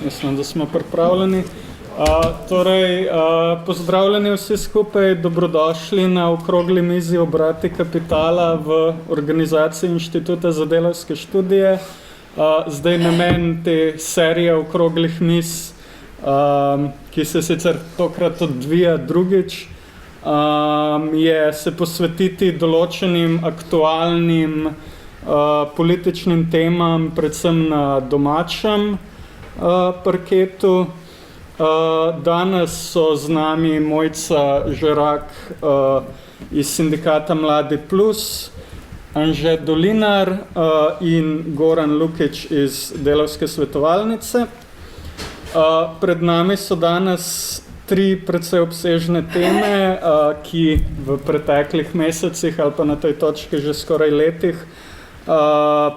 Mislim, da smo pripravljeni. Pozdravljeni vsi skupaj, dobrodošli na okrogli mizi Obrati kapitala v organizaciji Inštituta za delavske študije. Zdaj namen te serije okroglih miz, ki se sicer tokrat odvija drugič, je se posvetiti določenim aktualnim političnim temam, predvsem na domačem parketu. Danes so z nami Mojca Žerak iz sindikata Mladi Plus, Anže Dolinar in Goran Lukić iz Delavske svetovalnice. Pred nami so danes tri precej obsežne teme, ki v preteklih mesecih ali pa na tej točki že skoraj letih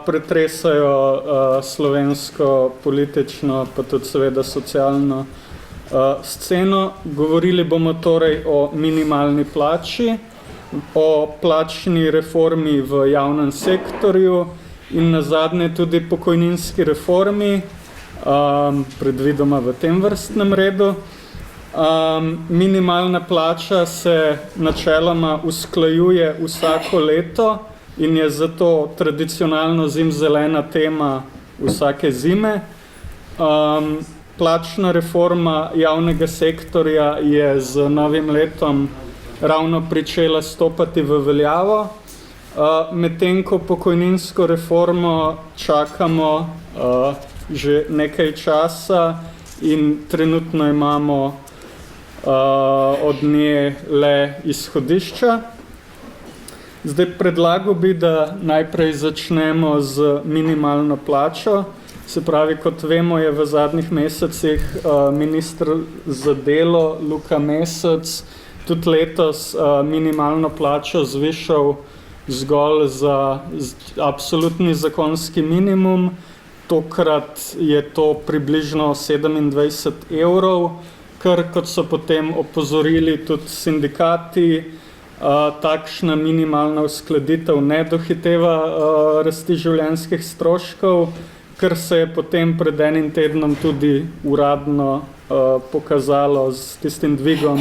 pretresajo slovensko politično, pa tudi seveda socialno sceno. Govorili bomo torej o minimalni plači, o plačni reformi v javnem sektorju in nazadnje tudi pokojninski reformi, predvidoma v tem vrstnem redu. Minimalna plača se načeloma usklajuje vsako leto in je zato tradicionalno zimzelena tema vsake zime. Plačna reforma javnega sektorja je z novim letom ravno pričela stopati v veljavo, medtem ko pokojninsko reformo čakamo že nekaj časa in trenutno imamo od nje le izhodišča. Zdaj predlagal bi, da najprej začnemo z minimalno plačo. Se pravi, kot vemo, je v zadnjih mesecih minister za delo Luka Mesec tudi letos minimalno plačo zvišal zgolj za absolutni zakonski minimum. Tokrat je to približno 27 evrov, kar, kot so potem opozorili tudi sindikati, takšna minimalna uskladitev ne dohiteva rasti življenjskih stroškov, kar se je potem pred enim tednom tudi uradno pokazalo s tistim dvigom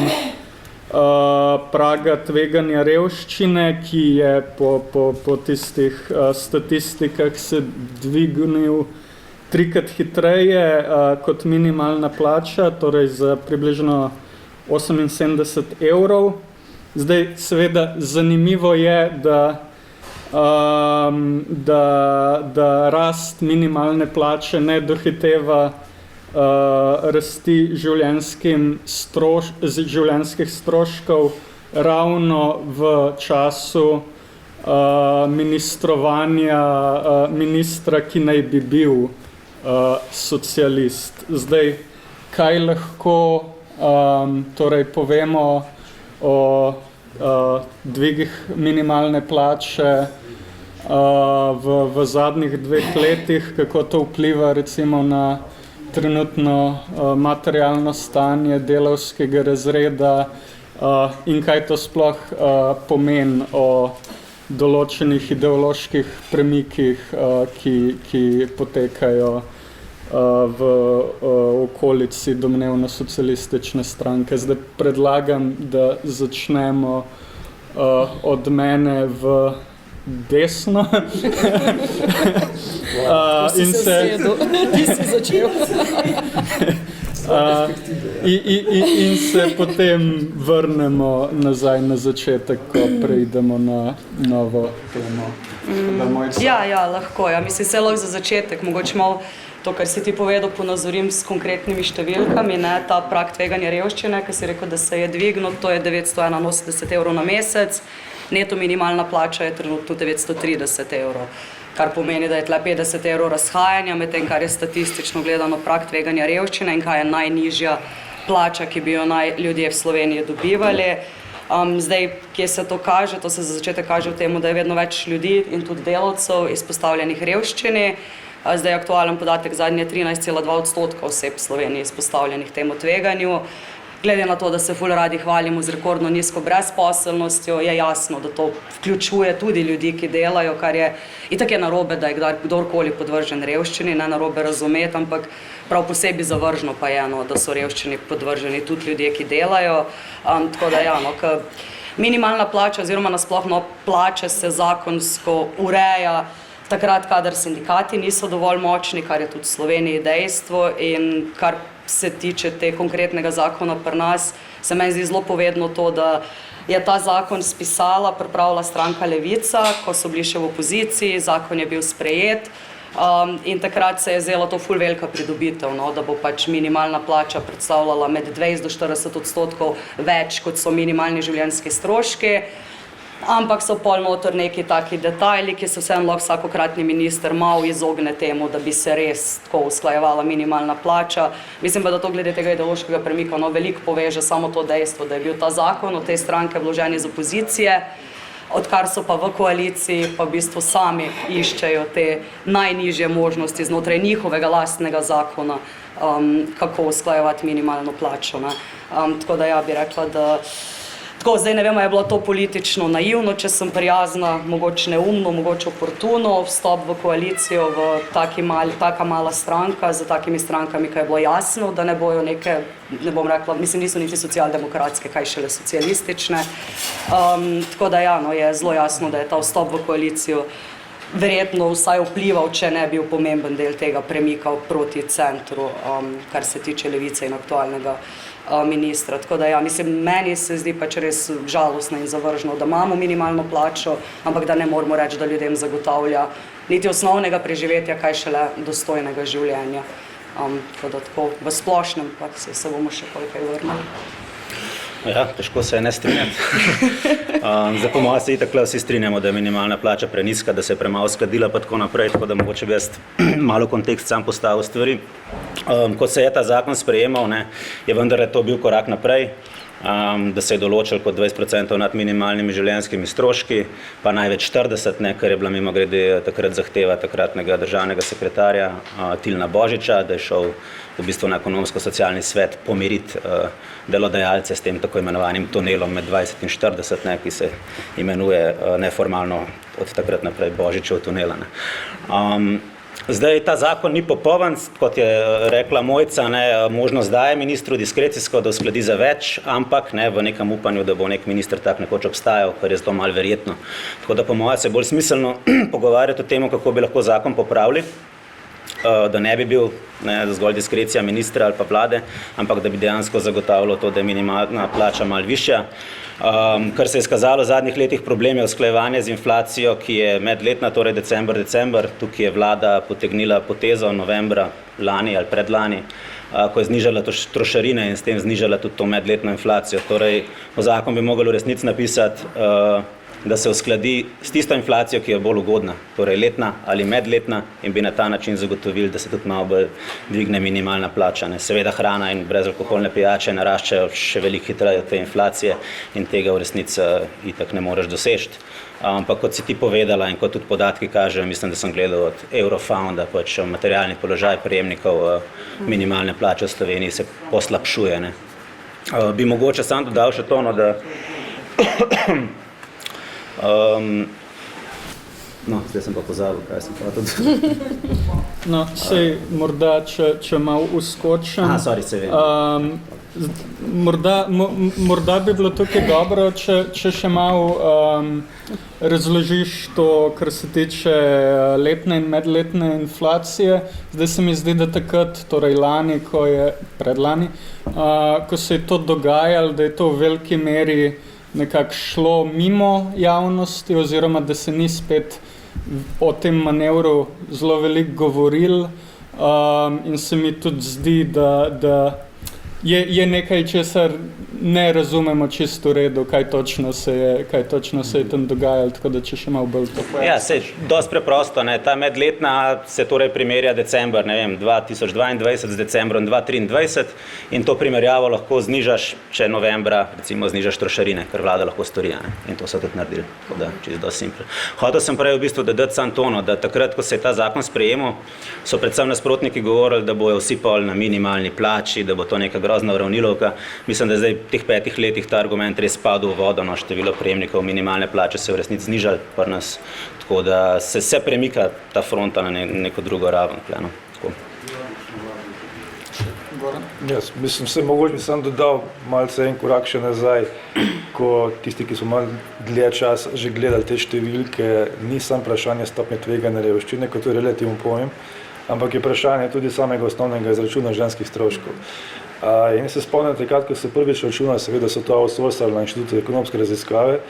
praga tveganja revščine, ki je po tistih statistikah se dvignil trikrat hitreje kot minimalna plača, torej za približno 78 evrov. Zdaj, seveda, zanimivo je, da rast minimalne plače ne dohiteva rasti življenjskih stroškov ravno v času ministrovanja ministra, ki naj bi bil socialist. Zdaj, kaj lahko torej povemo o dvigih minimalne plače v zadnjih 2 letih, kako to vpliva recimo na trenutno materialno stanje delavskega razreda in kaj to sploh pomeni o določenih ideoloških premikih, ki potekajo v okolici domnevno socialistične stranke. Zdaj predlagam, da začnemo od mene v desno. Ti si začel. In se potem vrnemo nazaj na začetek, ko preidemo na novo temo. Ja, lahko. Ja. Mislim, se lahko za začetek, mogoče malo to, kar si ti povedal, ponazorim s konkretnimi številkami. Ne? Ta prag tveganja revščine, ki si rekel, da se je dvignil, to je 981 evrov na mesec, neto minimalna plača je trenutno 930 evrov. Kar pomeni, da je tle 50 evrov razhajanja med tem, kar je statistično gledano prag tveganja revščine in kaj je najnižja plača, ki bi jo naj ljudje v Sloveniji dobivali. Zdaj, kje se to kaže? To se za začetek kaže v tem, da je vedno več ljudi in tudi delavcev izpostavljenih revščini. Zdaj aktualen podatek zadnje 13,2% oseb v Sloveniji izpostavljenih temu tveganju. glede na to, da se ful radi hvalimo z rekordno nizko brezposelnostjo, je jasno, da to vključuje tudi ljudi, ki delajo, kar je itak je narobe, da je kdorkoli podvržen revščini, ne narobe razumeti, ampak prav posebej zavržno pa je, da so revščini podvrženi tudi ljudje, ki delajo. Tako da minimalna plača oziroma nasploh plače se zakonsko ureja takrat, kadar sindikati niso dovolj močni, kar je tudi v Sloveniji dejstvo, in kar se tiče te konkretnega zakona pri nas, se meni zdi zelo povedno to, da je ta zakon spisala, pripravila stranka Levica, ko so bili še v opoziciji, zakon je bil sprejet, in takrat se je zdela to ful velika pridobitev, da bo pač minimalna plača predstavljala med 20 do 40% več, kot so minimalni življenjski stroški. Ampak so pol noter neki taki detajli, ki se vseeno lahko vsakokratni minister malo izogne temu, da bi se res tako usklajevala minimalna plača. Mislim pa, da to glede tega ideološkega premika veliko poveže samo to dejstvo, da je bil ta zakon od te stranke vložen iz opozicije, odkar so pa v koaliciji, pa v bistvu sami iščejo te najnižje možnosti znotraj njihovega lastnega zakona, kako usklajevati minimalno plačo. Tako da bi rekla, da tako, zdaj ne vem, je bilo to politično naivno, če sem prijazna, mogoče neumno, mogoče oportuno, vstop v koalicijo v taka mala stranka, z takimi strankami, ki je bilo jasno, da ne bojo neke, ne bom rekla, mislim, niso niti socialdemokratske, kaj šele socialistične. Tako da je zelo jasno, da je ta vstop v koalicijo verjetno vsaj vplival, če ne bil pomemben del tega premika proti centru, kar se tiče Levice in aktualnega ministra. Tako da mislim, meni se zdi pač res žalostno in zavržno, da imamo minimalno plačo, ampak da ne moramo reči, da ljudem zagotavlja niti osnovnega preživetja, kaj šele dostojnega življenja. Tako da tako v splošnem, pa se bomo še kolikaj vrnili. Ja, težko se je ne strinjati. Za po mojem se itak vsi strinjamo, da je minimalna plača prenizka, da se je premalo uskladila pa tako naprej, tako da mogoče bi jaz malo kontekst sam postavil stvari. Ko se je ta zakon sprejemal, je vendar to bil korak naprej, da se je določil kot 20% nad minimalnimi življenjskimi stroški, pa največ 40%, kar je bila mimogrede takrat zahteva takratnega državnega sekretarja Tilna Božiča, da je šel v bistvu na ekonomsko-socialni svet pomiriti delodajalce s tem tako imenovanim tunelom med 20 in 40, ki se imenuje neformalno od takrat naprej Božičev tunela. Zdaj, ta zakon ni popoln, kot je rekla Mojca, možnost daje ministru diskrecijsko, da uskladi za več, ampak v nekem upanju, da bo nek minister tak nekoč obstajal, kar je zelo malo verjetno. Tako da po mojem se je bolj smiselno pogovarjati o tem, kako bi lahko zakon popravili, da ne bi bil zgolj diskrecija ministra ali pa vlade, ampak da bi dejansko zagotavljalo to, da je minimalna plača malo višja. Kar se je izkazalo v zadnjih letih problem je usklajevanje z inflacijo, ki je medletna, torej december, tukaj je vlada potegnila potezo novembra lani ali predlani, ko je znižala trošarine in s tem znižala tudi to medletno inflacijo. Torej, v zakon bi mogli v resnici napisati, da se uskladi s tisto inflacijo, ki je bolj ugodna, torej letna ali medletna, in bi na ta način zagotovili, da se tudi malo bolj dvigne minimalna plača. Seveda hrana in brezalkoholne pijače naraščajo še veliko hitreje od te inflacije in tega v resnici itak ne moreš doseči. Ampak kot si ti povedala in kot tudi podatki kažejo, mislim, da sem gledal od Eurofounda, pač materialni položaj prejemnikov minimalne plače v Sloveniji se poslabšuje. Bi mogoče sam dodal še to, da zdaj sem pa pozabil, kaj sem pa tudi. Sej, morda, če malo uskočim. Morda bi bilo tukaj dobro, če še malo razložiš to, kar se tiče letne in medletne inflacije. Zdaj se mi zdi, da takrat, torej lani, predlani, ko se je to dogajalo, da je to v veliki meri nekako šlo mimo javnosti, oziroma da se ni spet o tem manevru zelo veliko govoril, in se mi tudi zdi, da je nekaj, česar ne razumemo čisto v redu, kaj točno se je tam dogajalo, tako da če še malo bolj to pojasni. Ja, sej, dosti preprosto, ta medletna se torej primerja december, 2022 z decembrom 2023 in to primerjavo lahko znižaš, če novembra recimo znižaš trošarine, kar vlada lahko stori, in to so tudi naredili, tako da čisto dosti simpel. Hotel sem prej v bistvu dodati samo tono, da takrat, ko se je ta zakon sprejemal, so predvsem nasprotniki govorili, da bojo vsi pol na minimalni plači, da bo to neka grozna uravnilovka. Mislim, da zdaj v teh 5 letih ta argument res padel v vodo, no, število prejemnikov minimalne plače se v resnici znižali pri nas, tako da se premika ta fronta na neko drugo raven. No, tako. Jaz mislim, se mogoče sem dodal malce en korak še nazaj, ko tisti, ki so malo dlje čas že gledali te številke, ni samo vprašanje stopnje tveganja revščine, kot je relativno pojem, ampak je vprašanje tudi samega osnovnega izračuna ženskih stroškov. In se spomnite, ko se prvič računa, seveda so to outsourcali na Inštitutu za ekonomske raziskave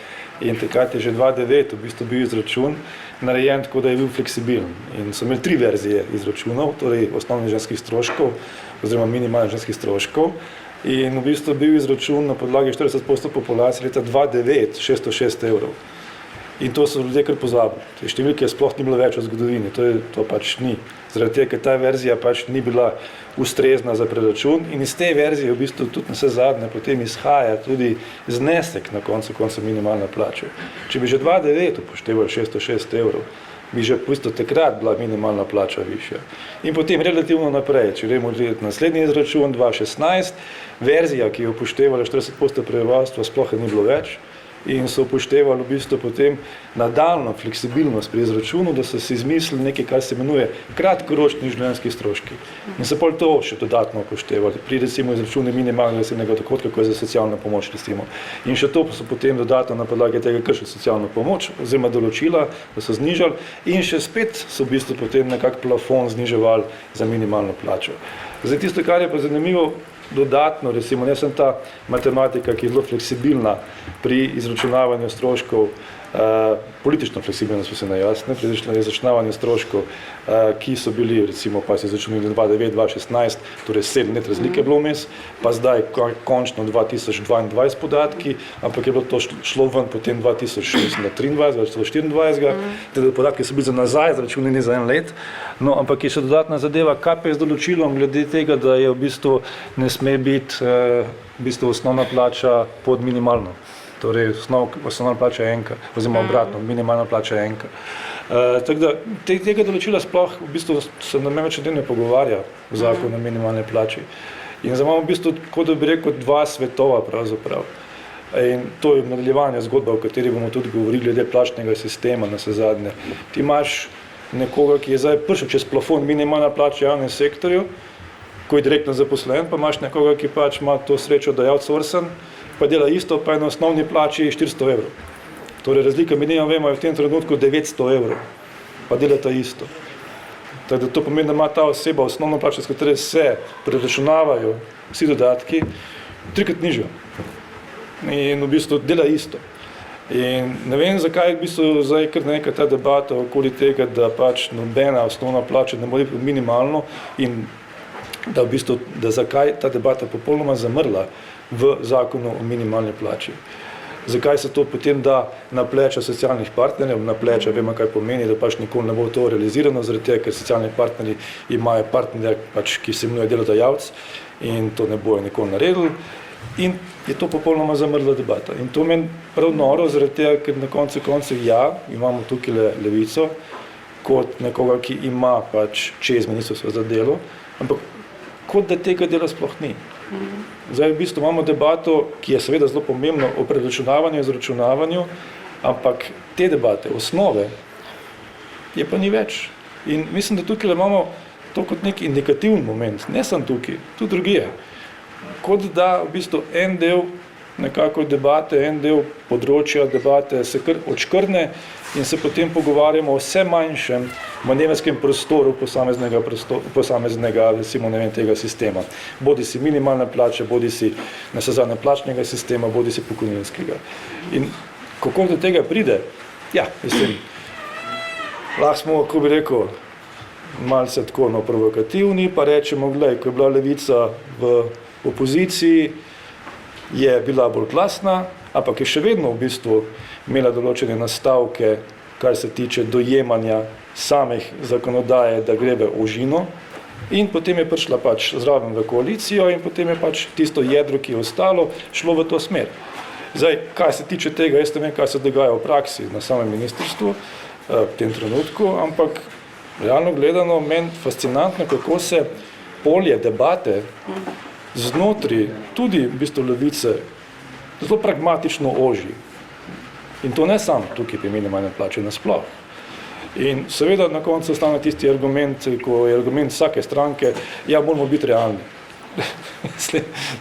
in takrat je že 2009 v bistvu bil izračun narejen tako, da je bil fleksibilen. In so imeli 3 verzije izračunov, torej osnovnih ženskih stroškov oziroma minimalnih ženskih stroškov. In v bistvu bil izračun na podlagi 40% populacije leta 2009 606 evrov. In to so ljudje kar pozabili. Te številke sploh ni bilo več v zgodovini, to pač ni. Zaradi tega, ker ta verzija pač ni bila ustrezna za preračun in iz te verzije v bistvu tudi na vse zadnje potem izhaja tudi znesek na koncu minimalne plače. Če bi že 2009 upoštevali 606 evrov, bi že v bistvu takrat bila minimalna plača višja. In potem relativno naprej, če gremo gledati naslednji izračun 2016, verzija, ki je upoštevala 40% prebivalstva, sploh ni bilo več. In so upoštevali v bistvu potem nadaljnjo fleksibilnost pri izračunu, da so si izmislili nekaj, kar se imenuje kratkoročni življenjski stroški. In so pol to še dodatno upoštevali, pri recimo izračunu minimalnega osebnega dohodka, ko je za socialno pomoč recimo. In še to so potem dodatno na podlagi tega kršili socialno pomoč, oziroma določila, da so znižali in še spet so v bistvu potem nekak plafon zniževali za minimalno plačo. Zdaj tisto, kar je pa zanimivo, dodatno, recimo, ne sem ta matematika, ki je zelo fleksibilna pri izračunavanju stroškov, politično fleksibilno smo se najjasne, pri izračunavanju stroškov, ki so bili, recimo, pa se izračunali 2009-2016, torej 7 let razlike bilo vmes, pa zdaj končno 2022 podatki, ampak je bilo to šlo ven potem 2023, 2024, te podatki so bili za nazaj, izračunani za 1 let, no, ampak je še dodatna zadeva, kaj pa je z določilom glede tega, da je v bistvu ne sme biti v bistvu osnovna plača pod minimalno. Torej, osnovna plača je enka, oziroma obratno, minimalna plača je enka. Tako da, tega določila sploh v bistvu se na več ne pogovarja v zakonu o minimalni plači. In zdaj imamo v bistvu, kot da bi rekel, 2 svetova pravzaprav. In to je nadaljevanje zgodba, o kateri bomo tudi govorili glede plačnega sistema na vse zadnje. Ti imaš nekoga, ki je zdaj prišel čez plafon minimalna plača v javnem sektorju, ko je direktno zaposlen, pa imaš nekoga, ki pač ima to srečo, da je outsourcen, pa dela isto, pa je na osnovni plači 400 evrov. Torej, razlika med njima, vemo, je v tem trenutku 900 evrov, pa delata isto. Tako da to pomeni, da ima ta oseba osnovno plačo, s katero se preračunavajo vsi dodatki, 3-krat nižjo. In v bistvu dela isto. In ne vem, zakaj je v bistvu zdaj kar neka ta debata okoli tega, da pač nobena osnovna plača ne more biti minimalno in da v bistvu, da zakaj ta debata popolnoma zamrla v zakonu o minimalni plači. Zakaj se to potem da na pleča socialnih partnerjev, na pleča vemo, kaj pomeni, da pač nikoli ne bo to realizirano, zaradi tega, ker socialni partnerji imajo partnerja, pač, ki se imenuje delodajalec in to ne bojo nikoli naredili. In je to popolnoma zamrla debata. In to meni prav noro, zaradi tega, ker na koncu imamo tukaj Levico, kot nekoga, ki ima pač čez ministrstvo za delo, ampak kot da tega dela sploh ni. Zdaj v bistvu imamo debato, ki je seveda zelo pomembna o preračunavanju in izračunavanju, ampak te debate, osnove, je pa ni več. In mislim, da tukaj imamo to kot nek indikativen moment, ne samo tukaj, tudi drugje. Kot da v bistvu en del nekako debate, en del področja debate se kar odškrne in se potem pogovarjamo o vse manjšem manevrskem prostoru posameznega recimo, ne vem, tega sistema. Bodi si minimalna plača, bodi si navsezadnje plačnega sistema, bodi si pokojninskega. In kako do tega pride? Ja, mislim, lahko smo, kako bi rekel, malce tako provokativni, pa rečemo, glej, ko je bila Levica v opoziciji, je bila bolj glasna, ampak je še vedno v bistvu imela določene nastavke, kar se tiče dojemanja samih zakonodaje, da grebe ožino, in potem je prišla pač zraven v koalicijo in potem je pač tisto jedro, ki je ostalo, šlo v to smer. Zdaj, kaj se tiče tega, jaz ne vem, kaj se dogaja v praksi na samem ministrstvu v tem trenutku, ampak realno gledano, meni fascinantno, kako se polje debate znotraj tudi v bistvu levice zelo pragmatično oži. In to ne samo tukaj pri minimalne plače nasploh. In seveda na koncu ostane tisti argument, ko je argument vsake stranke, ja, moramo biti realni.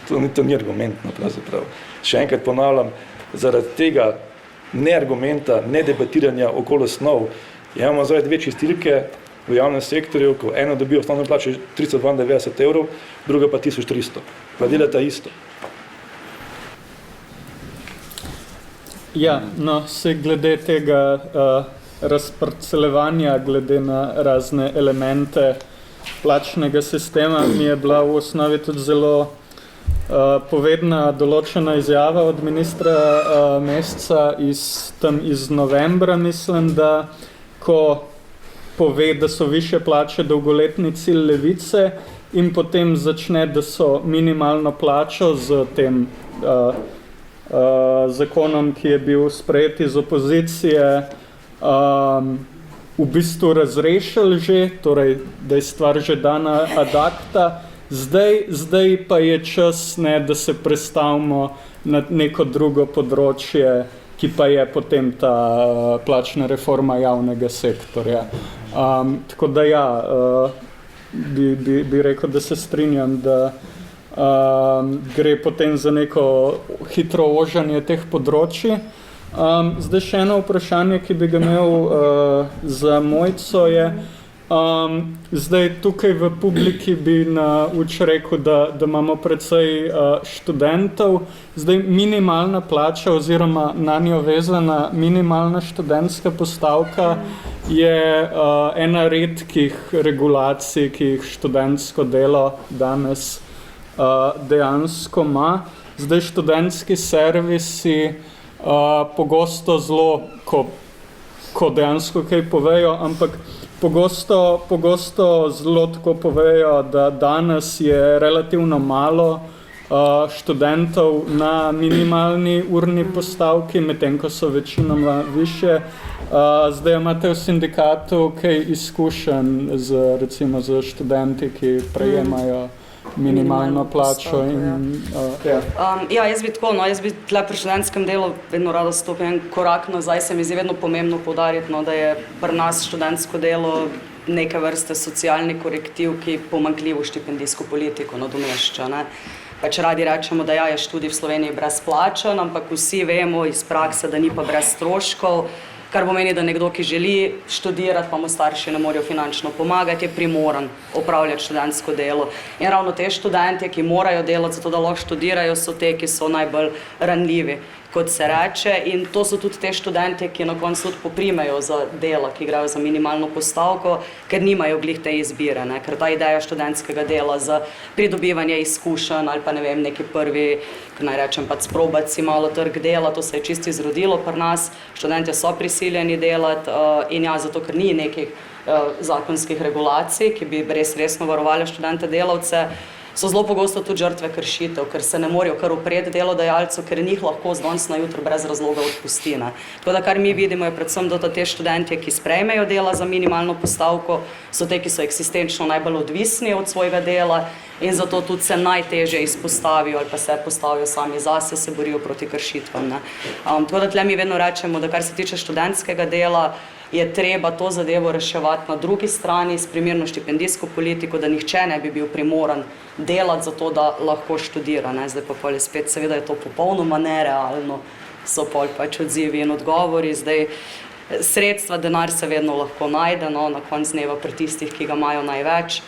To ni argumentno pravzaprav. Še enkrat ponavljam, zaradi tega neargumenta, nedebatiranja okoli osnov, imamo zdaj dve čistilke v javnem sektorju, ko eno dobi osnovno plače 392 evrov, druga pa 1300. Pa delata isto. Ja, no, se glede tega razparcelevanja, glede na razne elemente plačnega sistema, mi je bila v osnovi tudi zelo povedna določena izjava od ministra Mesca iz novembra, mislim, da ko pove, da so višje plače dolgoletni cilj levice in potem začne, da so minimalno plačo z tem zakonom, ki je bil sprejet iz opozicije, v bistvu razrešili že, torej, da je stvar že dana ad acta. Zdaj pa je čas, ne, da se prestavimo na neko drugo področje, ki pa je potem ta plačna reforma javnega sektorja. Tako da ja, bi rekel, da se strinjam, da gre potem za neko hitro ožanje teh področji. Zdaj še eno vprašanje, ki bi ga imel za Mojco je, zdaj tukaj v publiki bi na uč rekel, da imamo precej študentov. Zdaj minimalna plača oziroma na njo vezana minimalna študentska postavka je ena redkih regulacij, ki jih študentsko delo danes dejansko ima. Zdaj študentski servisi pogosto zelo, ko dejansko kaj povejo, ampak pogosto zelo tako povejo, da danes je relativno malo študentov na minimalni urni postavki, medtem ko so večinoma višje. Zdaj imate v sindikatu kaj izkušenj recimo z študenti, ki prejemajo minimalno plačo in jaz bi tako, jaz bi tle pri študentskem delu vedno rada stopila en korak nazaj, se mi zdi vedno pomembno poudariti, da je pri nas študentsko delo neke vrste socialni korektiv, ki pomanjkljivo štipendijsko politiko nadomešča, ne. Pač radi rečemo, da je študij v Sloveniji brezplačen, ampak vsi vemo iz prakse, da ni pa brez stroškov, kar pomeni, da nekdo, ki želi študirati, pa mu starši ne morejo finančno pomagati, je primoran opravljati študentsko delo. In ravno te študente, ki morajo delati zato, da lahko študirajo, so te, ki so najbolj ranljivi, kot se reče. In to so tudi te študente, ki na koncu tudi poprimejo za dela, ki grejo za minimalno postavko, ker nimajo glih te izbire, ne? Ker ta ideja študentskega dela za pridobivanje izkušenj ali pa ne vem, neki prvi, naj rečem, pa sprobati si malo trg dela, to se je čisto izrodilo pri nas. Študentje so prisiljeni delati in ja, zato, ker ni nekih zakonskih regulacij, ki bi resno varovali študente delavce, so zelo pogosto tudi žrtve kršitev, ker se ne morejo kar upreti delodajalcu, ker njih lahko z danes na jutro brez razloga odpusti, ne. Tako da kar mi vidimo je predvsem, da te študentje, ki sprejmejo dela za minimalno postavko, so te, ki so eksistenčno najbolj odvisni od svojega dela in zato tudi se najtežje izpostavijo ali pa se postavijo sami zase, se borijo proti kršitvam, ne. Tako da tle mi vedno rečemo, da kar se tiče študentskega dela, je treba to zadevo reševati na drugi strani s primerno štipendijsko politiko, da nihče ne bi bil primoran delati za to, da lahko študira, ne. Zdaj pa pol spet, seveda je to popolnoma nerealno, so pol pač odzivi in odgovori. Zdaj sredstva, denar se vedno lahko najde, no, na konec dneva pri tistih, ki ga imajo največ,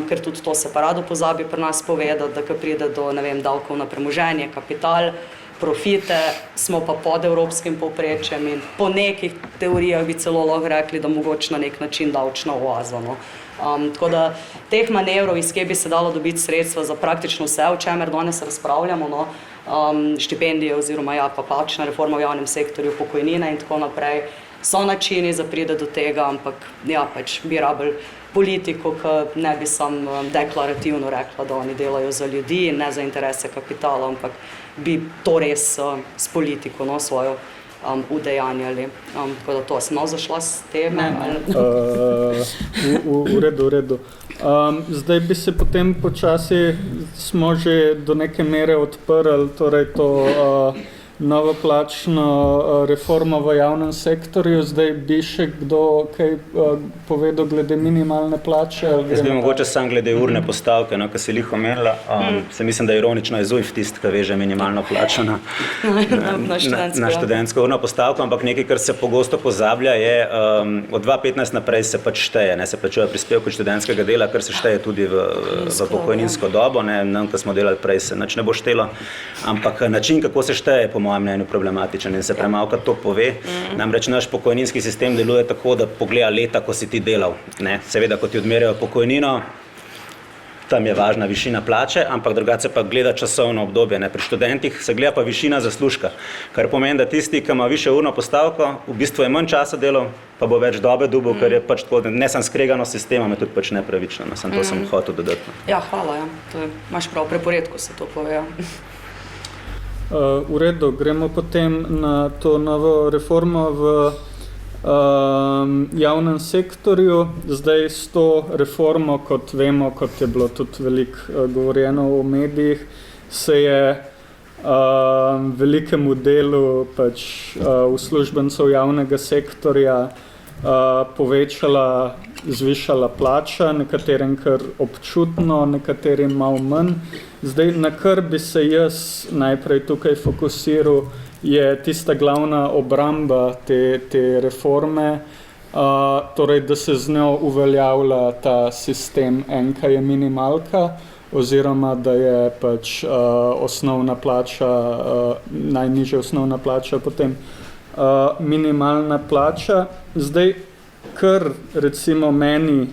ker tudi to se pa rado pozabi pri nas povedati, da ko pride do, ne vem, davkov na premoženje, kapital, profite, smo pa pod evropskim povprečjem in po nekih teorijah bi celo lahko rekli, da mogoče na nek način davčna oaza, no. Tako da teh manevrov, iz kje bi se dalo dobiti sredstva za praktično vse, o čemer danes razpravljamo, no, štipendije oziroma ja, pa plačna reforma v javnem sektorju, pokojnine in tako naprej, so načini za pride do tega, ampak ja, pač bi rabili politiko, ki ne bi sam deklarativno rekla, da oni delajo za ljudi in ne za interese kapitala, ampak bi to res s politiko, no, svojo udejanjali. Tako da to, sem malo zašla s teme. V redu. Zdaj bi se potem počasi, smo že do neke mere odprli, torej to novo plačno reformo v javnem sektorju. Zdaj bi še kdo kaj povedal glede minimalne plače? Jaz bi mogoče sam glede urne postavke, no, ki si jih omenila. Se mislim, da ironično je ZUJF tisti, ki veže minimalno plačo na študentsko urno postavko, ampak nekaj, kar se pogosto pozablja, je od 2015 naprej se pač šteje, ne, se plačuje prispevek od študentskega dela, kar se šteje tudi v pokojninsko dobo, ne, ko smo delali prej, se nič ne bo štelo, ampak način, kako se šteje, po mojem mnenju problematičen in se premalokrat to pove. Namreč naš pokojninski sistem deluje tako, da pogleda leta, ko si ti delal. Ne? Seveda, ko ti odmerijo pokojnino, tam je važna višina plače, ampak drugače pa gleda časovno obdobje. Ne? Pri študentih se gleda pa višina zaslužka, kar pomeni, da tisti, ki ima višjo urno postavko, v bistvu je manj časa delal, pa bo več dobe dobil, ker je pač tako, ne sem skregano s sistemom, je tudi pač nepravično. To sem hotel dodati. Ja, hvala. Ja. To je, imaš prav, preporedko se to pove. V redu, gremo potem na to novo reformo v javnem sektorju. Zdaj s to reformo, kot vemo, kot je bilo tudi veliko govorjeno v medijih, se je velikemu delu pač uslužbencev javnega sektorja povečala, zvišala plača, nekaterim kar občutno, nekaterim malo manj. Zdaj, na kar bi se jaz najprej tukaj fokusiral, je tista glavna obramba te reforme, torej, da se z njo uveljavlja ta sistem enka je minimalka, oziroma da je pač osnovna plača, najnižja osnovna plača, potem minimalna plača. Zdaj, kar recimo meni,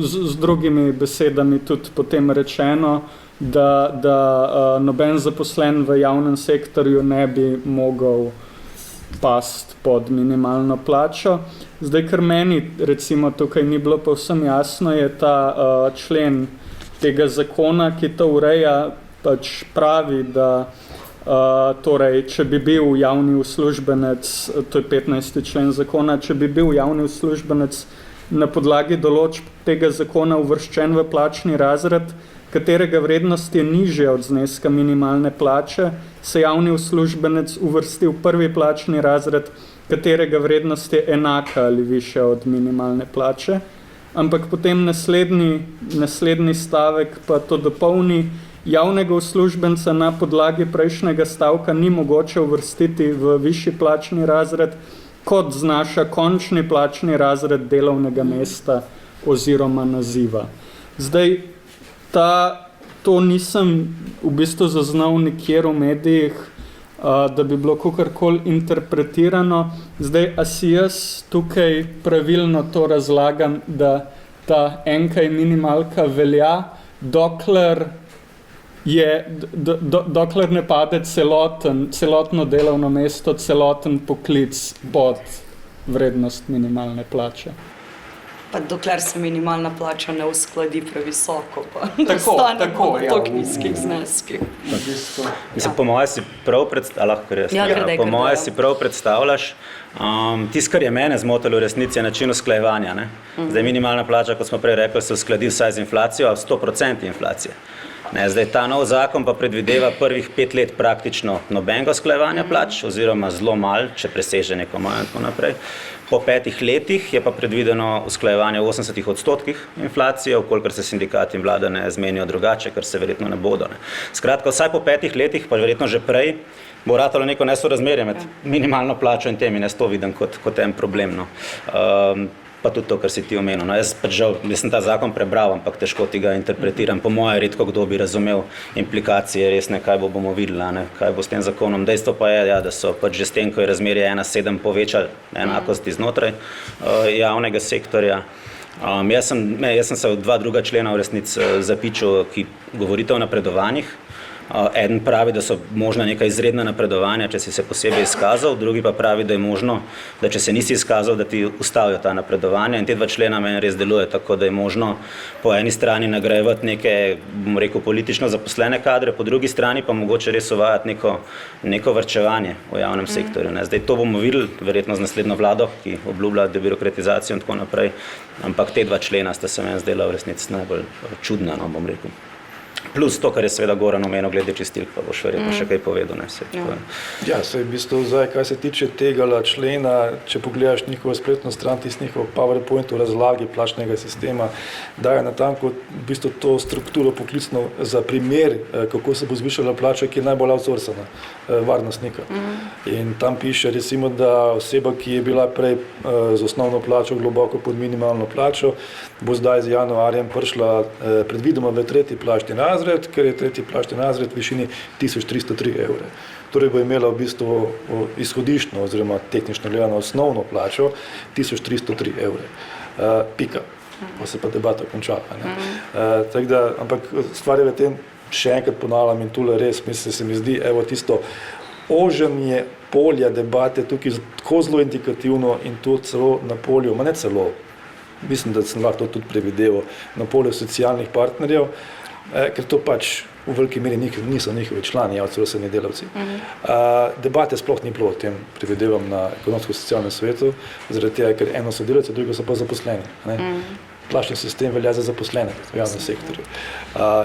z drugimi besedami tudi potem rečeno, da noben zaposlen v javnem sektorju ne bi mogel pasti pod minimalno plačo. Zdaj, kar meni recimo tukaj ni bilo povsem jasno, je ta člen tega zakona, ki to ureja, pač pravi, da torej, če bi bil javni uslužbenec, to je 15. člen zakona, če bi bil javni uslužbenec na podlagi določb tega zakona uvrščen v plačni razred, katerega vrednost je nižja od zneska minimalne plače, se javni uslužbenec uvrsti v prvi plačni razred, katerega vrednost je enaka ali višja od minimalne plače. Ampak potem naslednji stavek pa to dopolni: javnega uslužbenca na podlagi prejšnjega stavka ni mogoče uvrstiti v višji plačni razred, kot znaša končni plačni razred delovnega mesta oziroma naziva. Zdaj, to nisem v bistvu zaznal nikjer v medijih, da bi bilo kakorkoli interpretirano. Zdaj, a si jaz tukaj pravilno to razlagam, da ta enka in minimalka velja, dokler ne pade celotno delovno mesto, celoten poklic pod vrednost minimalne plače. Pa dokler se minimalna plača ne uskladi previsoko, pa ostane po tako nizkih zneskih. Mislim, po moje si prav predstavljaš, tisto, kar je mene zmotilo v resnici, je način usklajevanja. Zdaj, minimalna plača, kot smo prej rekli, se uskladi vsaj z inflacijo, 100% inflacije. Zdaj, ta nov zakon pa predvideva prvih 5 let praktično nobenega usklajevanja plač, oziroma zelo malo, če preseže neko mejo in tako naprej. Po 5 letih je pa predvideno usklajevanje v 80% inflacije, vkolikor se sindikati in vlada ne zmenijo drugače, ker se verjetno ne bodo. Skratka, vsaj po 5 letih, pa verjetno že prej, bo ratalo neko nesorazmerje med minimalno plačo in tem, in jaz to vidim kot en problem. Pa tudi to, kar si ti omenil. Jaz pač žal, nisem ta zakon prebral, ampak težko ti ga interpretiram. Po moje redko kdo bi razumel implikacije resne, kaj bomo videli, kaj bo s tem zakonom. Dejstvo pa je, da so pač že s tem, ko je razmerje 1:7 povečali enakosti znotraj javnega sektorja. Jaz sem se v 2 druga člena v resnici zapičil, ki govorite o napredovanjih. Eden pravi, da so možna neka izredna napredovanja, če si se posebej izkazal, drugi pa pravi, da je možno, da če se nisi izkazal, da ti ustavijo ta napredovanja in te dva člena meni res deluje, tako da je možno po eni strani nagrajevati neke, bom rekel, politično zaposlene kadre, po drugi strani pa mogoče res uvajati neko varčevanje v javnem sektorju. Ne. Zdaj to bomo videli, verjetno z naslednjo vlado, ki obljublja debirokratizacijo in tako naprej, ampak te dva člena sta se meni zdela v resnici najbolj čudna, no, bom rekel. Plus to, kar je seveda Goran omenil glede čistilk, pa boš verjetno še kaj povedal. Ne, Ja, saj v bistvu zdaj, kaj se tiče tega člena, če pogledaš njihovo spletno stran, tisti njihov PowerPoint v razlagi plačnega sistema, daje natanko v bistvu to strukturo poklicno za primer, kako se bo zvišala plača, ki je najbolj outsourcana, varnostnika. In tam piše recimo, da oseba, ki je bila prej z osnovno plačo globoko pod minimalno plačo, bo zdaj z januarjem prišla predvidoma v tretji plačni razred, ker je tretji plačni razred v višini 1303 evre. Torej bo imela v bistvu izhodiščno oziroma tehnično gledano osnovno plačo 1303 evre. Pika. Pa se pa debata končala. Tako da, ampak stvar je v tem, še enkrat ponavljam in tule res, mislim, se mi zdi, evo tisto oženje polja debate tukaj tako zelo indikativno in to celo na polju, ma ne celo, mislim, da sem lahko to tudi prevideval, na polju socialnih partnerjev, ker to pač v veliki meri niso njihovi člani, outsourceni delavci. Debate sploh ni bilo o tem, previdevam na ekonomsko-socialnem svetu, zaradi tega, ker eno so delavci, drugo so pa zaposleni. Plačni sistem velja za zaposlene v javnem sektorju.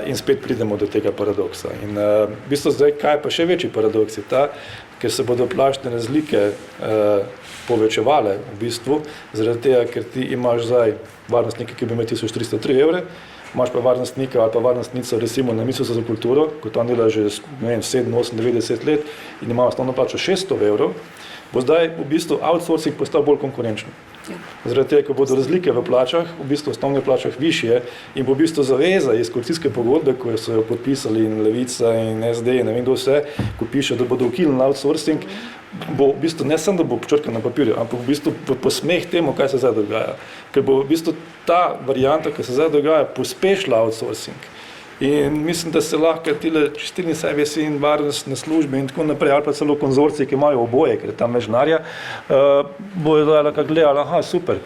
In spet pridemo do tega paradoksa. In v bistvu zdaj, kaj pa še večji paradoks je ta, ker se bodo plačne razlike povečevale v bistvu, zaradi tega, ker ti imaš zdaj varnostnike, ki bi imeli 1303 evre, imaš pa varnostnika ali pa varnostnico recimo na Ministrstvu za kulturo, ko tam dela že 7, 8, 90 let in ima osnovno plačo 600 evrov, bo zdaj v bistvu outsourcing postal bolj konkurenčen. Zaradi tega, ko bodo razlike v plačah, v bistvu osnovnih plačah višje in bo v bistvu zaveza iz koalicijske pogodbe, ko so jo podpisali in Levica in SD in ne vem kdo vse, ko piše, da bodo ukinili outsourcing, bo v bistvu ne samo, da bo počrkan na papirju, ampak v bistvu posmeh temu, kaj se zdaj dogaja. Ker bo v bistvu ta varianta, ki se zdaj dogaja, pospešila outsourcing. In mislim, da se lahko tile čistilni servisi in varnostne službe in tako naprej, ali pa celo konzorcije, ki imajo oboje, ker je tam mežnarja, bojo lahko gledali, aha, super.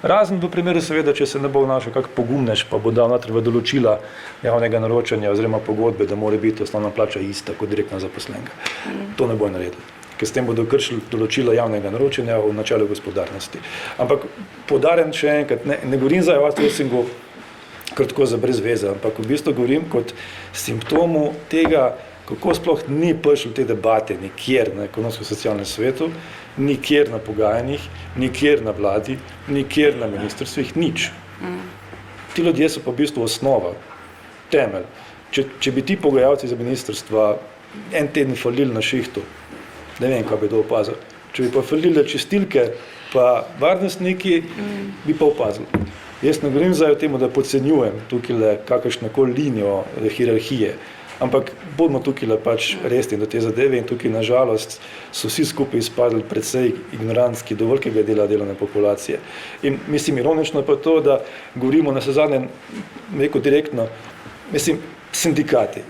Razen v primeru seveda, če se ne bo našel kak pogumnež, pa bo dal notri v določila javnega naročanja oziroma pogodbe, da mora biti osnovna plača ista kot direktno zaposlenega. To ne bo naredili, ker s tem bodo kršili določila javnega naročanja v načelu gospodarnosti. Ampak poudarjam še enkrat, ne govorim za outsourcingu, kar tako za brez veze, ampak v bistvu govorim kot simptomu tega, kako sploh ni prišlo te debate nikjer na ekonomsko-socialnem svetu, nikjer na pogajanjih, nikjer na vladi, nikjer na ministrstvih, nič. Ti ljudje so pa v bistvu osnova, temelj. Če bi ti pogajalci za ministrstva en teden falili na šihtu, ne vem, kaj bi to opazil. Če bi pa falili čistilke, pa varnostniki, bi pa opazili. Jaz ne govorim zdaj o tem, da podcenjujem tukaj kakršnokoli linijo hierarhije, ampak bodimo tukaj pač resni do te zadeve in tukaj nažalost so vsi skupaj izpadli precej ignorantski do velikega dela delovne populacije. In mislim, ironično pa to, da govorimo na sezadnje, rekel direktno, mislim, sindikati.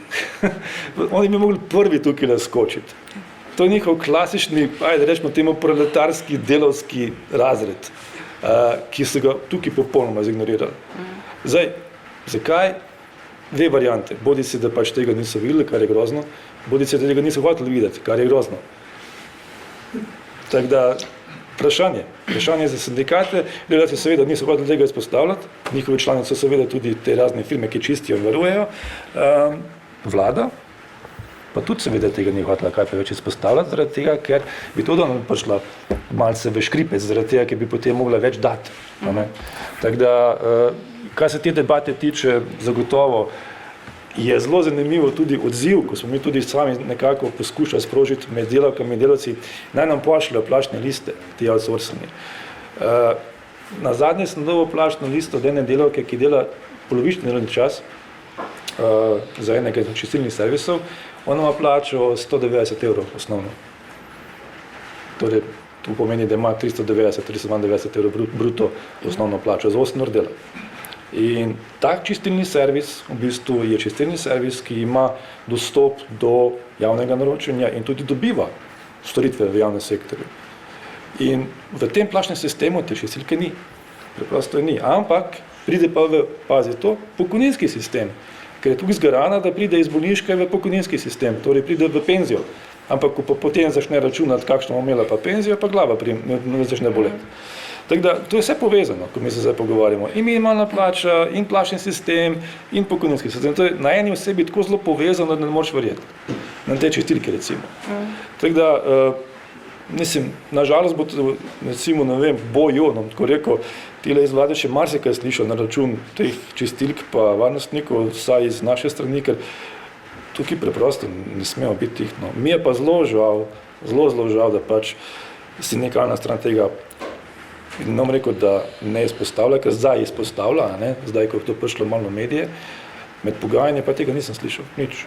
Oni bi mogli prvi tukaj naskočiti. To je njihov klasični, ajde rečemo temu, proletarski delavski razred, ki so ga tukaj popolnoma zignorirali. Zdaj, zakaj? Dve variante. Bodi si, da pač tega niso videli, kar je grozno, bodi si, da tega niso hoteli videti, kar je grozno. Tako da, vprašanje za sindikate, delavci seveda niso hoteli tega izpostavljati, njihovi člani so seveda tudi te razne firme, ki čistijo in varujejo, vlada, pa tudi seveda tega ni hotela kaj pa več izpostavljati, zaradi tega, ker bi to danes prišla malce v škripec, zaradi tega, ker bi potem mogla več dati. Tako da, kar se te debate tiče, zagotovo je zelo zanimivo tudi odziv, ko smo mi tudi sami nekako poskušali sprožiti med delavkami in delavci, naj nam pošljajo plačne liste, ti outsourcingi. Nazadnje sem dobil plačno listo od ene delavke, ki dela polovični delovni čas za enega čistilnih servisov. Ona ima plačo 190 evrov osnovno. Torej, to pomeni, da ima 392 evrov bruto osnovno plačo za 8 ur dela. In tak čistilni servis v bistvu je čistilni servis, ki ima dostop do javnega naročanja in tudi dobiva storitve v javnem sektorju. In v tem plačnem sistemu te čistilke ni, preprosto ni, ampak pride pa pazi to, pokojninski sistem, ker je tukaj zgarana, da pride iz bolniške v pokojninski sistem, torej pride v penzijo, ampak ko pa potem začne računati, kakšno imela pa penzijo, pa glava ne začne boleti. Tako da, to je vse povezano, ko mi se zdaj pogovarjamo. In minimalna plača, in plačni sistem, in pokojninski sistem. To je na eni osebi tako zelo povezano, da ne moreš verjeti. Na te čistilke, recimo. Tako da, mislim, nažalost bo to, recimo, ne vem, bojo, tako rekel, tile iz vlade še marsikaj slišal na račun teh čistilk pa varnostnikov, vsaj iz naše strani, ker tukaj preprosto ne smemo biti tihno. Mi je pa zelo žal, da pač sindikalna stran tega ne bom rekel, da ne izpostavlja, ker zdaj izpostavlja, ne? Zdaj, ko je to prišlo malo v medije, med pogajanjem pa tega nisem slišal, nič.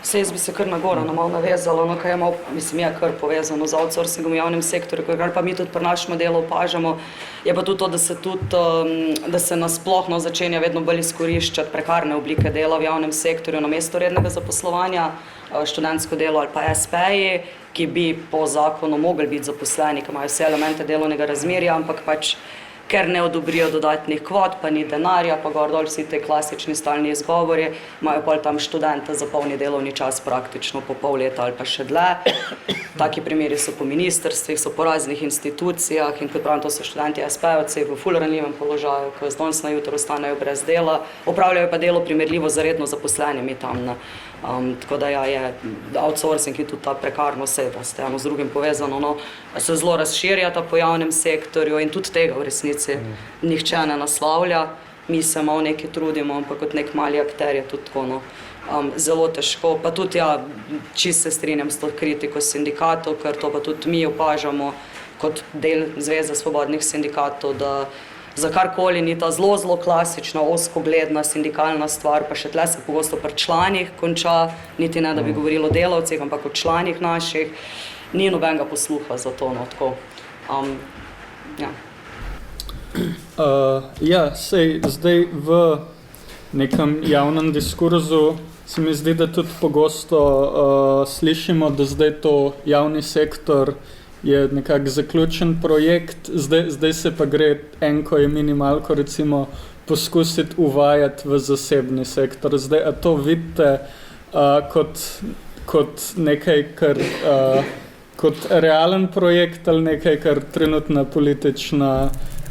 Se jaz bi se kar na Gorana malo navezala, kaj je malo, mislim, je kar povezano z outsourcingom v javnem sektorju, kar pa mi tudi pri našem delu opažamo, je pa tudi to, da se nasploh začenja vedno bolj izkoriščati prekarne oblike dela v javnem sektorju namesto rednega zaposlovanja, študentsko delo ali pa SP-ji, ki bi po zakonu mogli biti zaposleni, ki imajo vse elemente delovnega razmerja, ampak pač ker ne odobrijo dodatnih kvot, pa ni denarja, pa gor dol vsi te klasični stalni izgovori, imajo pol tam študente za polni delovni čas praktično po pol leta ali pa še dlje. Taki primeri so po ministrstvih, so po raznih institucijah in kot pravim, to so študenti SP-ovci v ful ranljivem položaju, ko z danes na jutro ostanejo brez dela, opravljajo pa delo primerljivo z redno zaposlenimi tam. Tako da je outsourcing in tudi ta prekarnost, vse eno z drugim povezano, se zelo razširjata po javnem sektorju in tudi tega v resnici nihče ne naslavlja. Mi se malo nekaj trudimo, ampak kot nek mali akter je tudi tako, zelo težko. Pa tudi čisto se strinjam s to kritiko sindikatov, ker to pa tudi mi opažamo kot del Zveze svobodnih sindikatov, da za karkoli ni ta zelo klasična, ozkogledna sindikalna stvar, pa še tle se pogosto pri članih konča, niti ne, da bi govorili o delavcih, ampak o članih naših, ni nobenega posluha za to, tako. Sej zdaj v nekem javnem diskurzu se mi zdi, da tudi pogosto slišimo, da zdaj to javni sektor je nekak zaključen projekt, zdaj se pa gre enko je minimalko recimo poskusiti uvajati v zasebni sektor. Zdaj, a to vidite kot nekaj, kar kot realen projekt ali nekaj, kar trenutna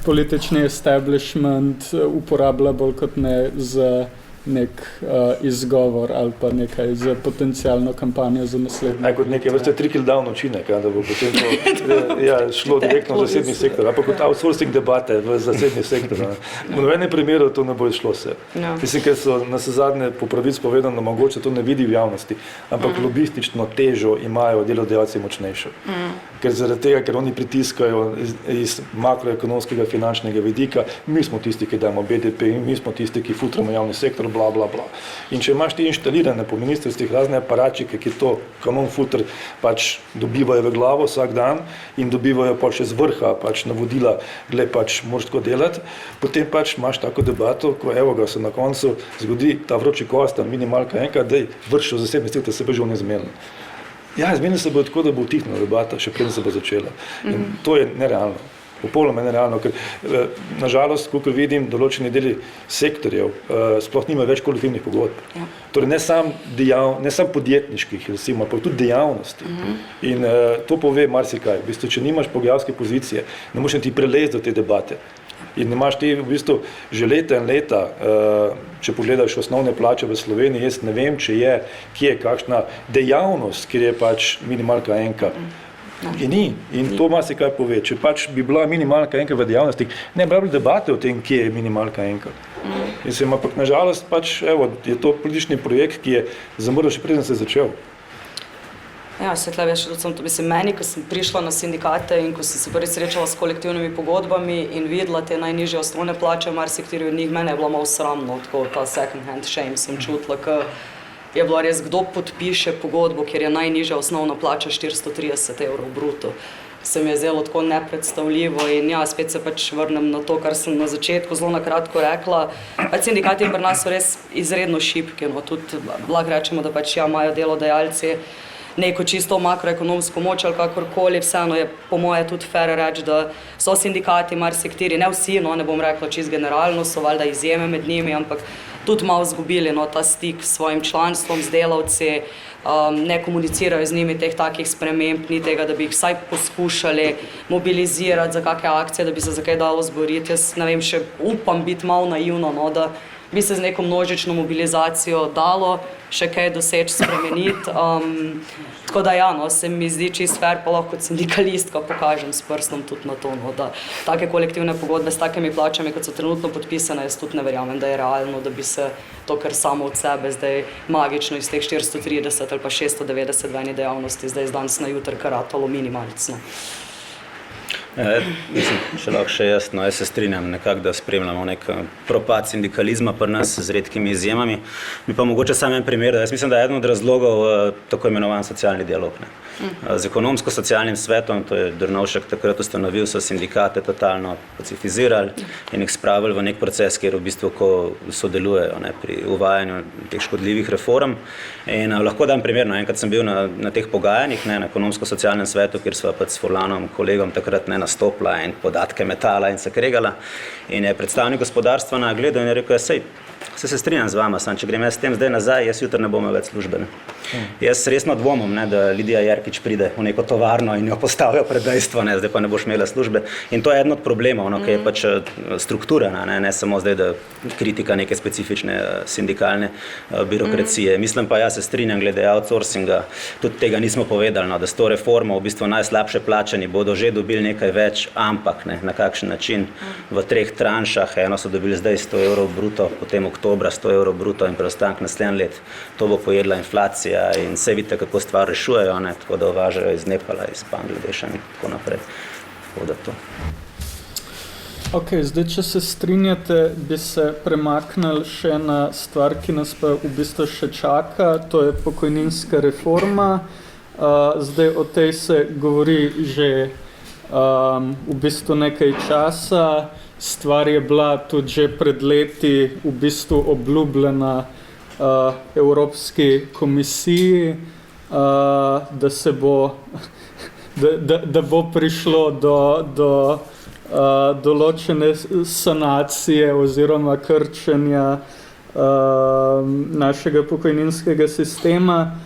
politični establishment uporablja bolj kot ne za nek izgovor ali pa nekaj za potencialno kampanjo za naslednje. Kot nekaj vrste trickle-down učinek, da bo potem to šlo direktno v zasebni sektor, ali pa kot outsourcing debate v zasebni sektor. V nobenem primeru to ne bo šlo se. Mislim, ker so naslednje po pravici povedano, mogoče to ne vidi v javnosti, ampak lobistično težo imajo delodajalci močnejšo. Ker zaradi tega, ker oni pritiskajo iz makroekonomskega finančnega vidika, mi smo tisti, ki damo BDP in mi smo tisti, ki futramo javni sektor, bla, bla, bla. In če imaš ti inštalirane po ministrstvih razne aparačike, ki to kanon futr pač dobivajo v glavo vsak dan in dobivajo pač z vrha pač navodila, gled pač moraš tako delati, potem pač imaš tako debato, ko evo ga se na koncu zgodi ta vroči kosta, minimalka enka, daj vrši v zasebni sektor, se bo že nezmerno. Zmerno se bo tako, da bo utihnila debata, še preden se bo začela. In to je nerealno. Popolnoma nerealno, ker nažalost, kolikor vidim, določeni deli sektorjev sploh nima več kolektivnih pogodb. Torej ne sam podjetniških, recimo, ampak tudi dejavnosti. In to pove marsikaj. V bistvu, če nimaš pogajalske pozicije, ne moreš ti prelezti do te debate. In imaš ti v bistvu že leta in leta, če pogledaš osnovne plače v Sloveniji, jaz ne vem, če je, kje je kakšna dejavnost, kjer je pač minimalka enka. In ni. In to ima se kaj pove. Če pač bi bila minimalka enka v dejavnosti, ne bi bilo debate o tem, kje je minimalka enka. In se ima pa nažalost pač, evo, je to politični projekt, ki je zamrl še preden se je začel. Se tle veš, mislim, meni, ko sem prišla na sindikate in ko sem se prvi srečala s kolektivnimi pogodbami in videla te najnižje osnovne plače, marsikateri od njih, mene je bilo malo sramno, tako ta second hand shame sem čutila, ker je bilo res, kdo podpiše pogodbo, kjer je najnižja osnovna plača 430 € bruto. se mi je zdelo tako nepredstavljivo in ja, spet se pač vrnem na to, kar sem na začetku zelo na kratko rekla. Pač sindikati pri nas so res izredno šibki, no, tudi lahko rečemo, da pač ja, imajo delodajalci neko čisto makroekonomsko moč ali kakorkoli, vseeno je po moje tudi fair reči, da so sindikati marsikateri, ne vsi, no, ne bom rekla čisto generalno, so valjda izjeme med njimi, ampak tudi malo izgubili, no, ta stik s svojim članstvom, z delavci, ne komunicirajo z njimi teh takih sprememb, ni tega, da bi jih vsaj poskušali mobilizirati za kakšne akcije, da bi se za kaj dalo zboriti. Jaz ne vem, še upam biti malo naivno, no, da bi se z neko množično mobilizacijo dalo še kaj doseči, spremeniti. Tako da ja, no, se mi zdi čisto fair, pa lahko kot sindikalistka pokažem s prstom tudi na to, no, da take kolektivne pogodbe s takimi plačami, kot so trenutno podpisane, jaz tudi ne verjamem, da je realno, da bi se to kar samo od sebe zdaj magično iz teh 430 ali pa 690 v eni dejavnosti zdaj z danes na jutr kar ratalo minimalcno. Mislim, če lahko še jaz, no, jaz se strinjam nekako, da spremljamo nek propad sindikalizma pri nas z redkimi izjemami. Mi pa mogoče samo en primer, jaz mislim, da je eden od razlogov tako imenovan socialni dialog. Ne. Z ekonomsko-socialnim svetom, to je Drnovšek takrat ustanovil, so sindikate totalno pacifizirali in jih spravili v nek proces, kjer v bistvu sodelujejo, ne, pri uvajanju teh škodljivih reform. In lahko dam primer, no, enkrat sem bil na teh pogajanjih, ne, na ekonomsko-socialnem svetu, kjer sva pač s Furlanom, kolegom takrat ne nastopila in podatke metala in se kregala. In je predstavnik gospodarstva nagledal in je rekel, sej, se strinjam z vama, če grem jaz s tem zdaj nazaj, jaz jutri ne bom več službe. Jaz resno dvomim, ne, da Lidija Jerkič pride v neko tovarno in jo postavijo pred dejstvo, ne, zdaj pa ne boš imela službe. In to je eden od problemov, no, ki je pač struktura, ne samo zdaj, da kritika neke specifične sindikalne birokracije. Mislim pa, se strinjam glede outsourcinga, tudi tega nismo povedali, no, da s to reformo v bistvu najslabše plačani bodo že dobili nekaj več, ampak ne, na kakšen način v 3 tranšah, eno so dobili zdaj 100 evrov bruto, potem oktobra 100 evrov bruto in preostanek naslednji let. To bo pojedla inflacija in vse vidite, kako stvar rešujejo, ne, tako da uvažajo iz Nepala, iz Bangladeša in tako naprej. Tako da to. Ok, zdaj, če se strinjate, bi se premaknili še na stvar, ki nas pa v bistvu še čaka, to je pokojninska reforma. Zdaj o tej se govori že v bistvu nekaj časa. Stvar je bila tudi že pred leti v bistvu obljubljena Evropski komisiji, da se bo, da bo prišlo do določene sanacije oziroma krčenja našega pokojninskega sistema.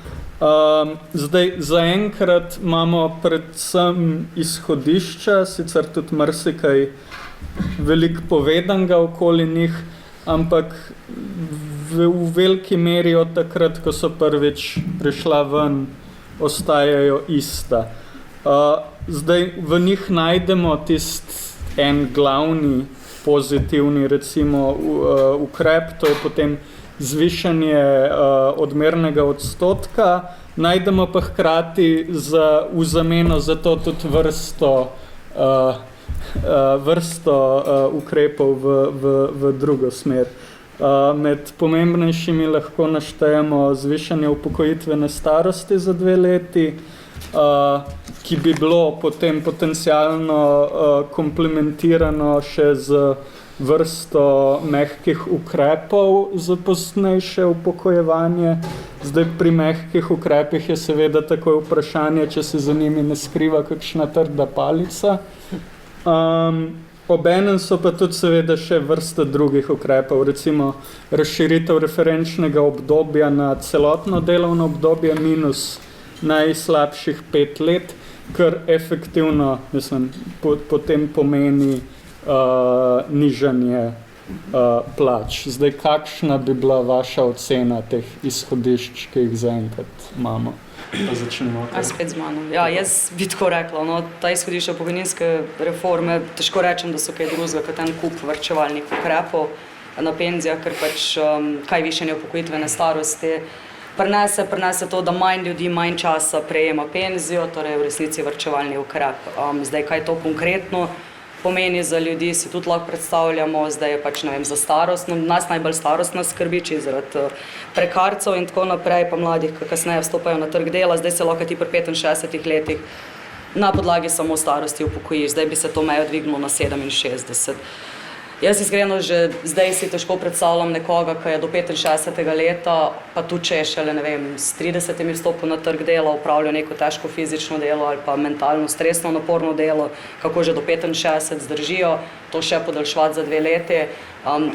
Zdaj, zaenkrat imamo predvsem izhodišča, sicer tudi marsikaj veliko povedanega okoli njih, ampak v veliki meri od takrat, ko so prvič prišla ven, ostajajo ista. Zdaj, v njih najdemo en glavni pozitivni, recimo, ukrep, to je potem zvišanje odmernega odstotka, najdemo pa hkrati v zameno za to tudi vrsto ukrepov v drugo smer. Med pomembnejšimi lahko naštejemo zvišanje upokojitvene starosti za 2 leti, ki bi bilo potem potencialno komplementirano še z vrsto mehkih ukrepov za poznejše upokojevanje. Zdaj, pri mehkih ukrepih je seveda takoj vprašanje, če se za njimi ne skriva kakšna trda palica. Obenem so pa tudi seveda še vrsta drugih ukrepov, recimo razširitev referenčnega obdobja na celotno delovno obdobje minus najslabših 5 let, kar efektivno, mislim, potem pomeni nižanje plač. Zdaj, kakšna bi bila vaša ocena teh izhodišč, ki jih zaenkrat imamo? Pa začnemo. Spet z mano. Ja, jaz bi tako rekla, no, ta izhodišča pokojninske reforme, težko rečem, da so kaj drugega kot en kup varčevalnih ukrepov na penzijah, ker pač kaj višanje upokojitvene starosti prinese to, da manj ljudi, manj časa prejema penzijo, torej v resnici varčevalni ukrep. Zdaj, kaj to konkretno pomeni za ljudi, si tudi lahko predstavljamo, zdaj je pač, ne vem, za starostno, nas najbolj starostna skrbiči zaradi prekarcev in tako naprej, pa mladih, ki kasneje vstopajo na trg dela, zdaj se lahko ti pri 65 letih na podlagi samo starosti upokojiš. Zdaj bi se to mejo dvignilo na 67. Jaz iskreno že zdaj si težko predstavljam nekoga, ki je do 65. leta, pa tudi če je šele, ne vem, s 30. vstopil na trg dela, upravljal neko težko fizično delo ali pa mentalno, stresno, naporno delo, kako že do 65 zdržijo, to še podaljševati za 2 leti.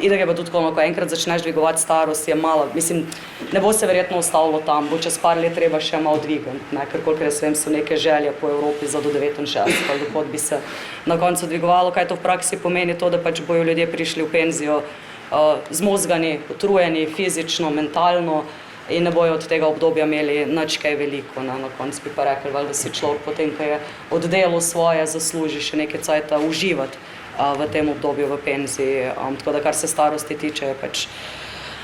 Itak je pa tudi, ko enkrat začneš dvigovati starost, je malo, mislim, ne bo se verjetno ostalo tam, bo čez par let treba še malo dvigati, ker kolikor jaz vem, so neke želje po Evropi za do 69, ali dokot bi se na koncu dvigovalo. Kaj to v praksi pomeni? To, da pač bojo ljudje prišli v penzijo zmozgani, utrujeni, fizično, mentalno in ne bojo od tega obdobja imeli nič kaj veliko. Na koncu bi pa rekli, da si človek potem, ko je oddelal svoje, zasluži še nekaj cajta uživati v tem obdobju v penziji. Tako da, kar se starosti tiče, je pač,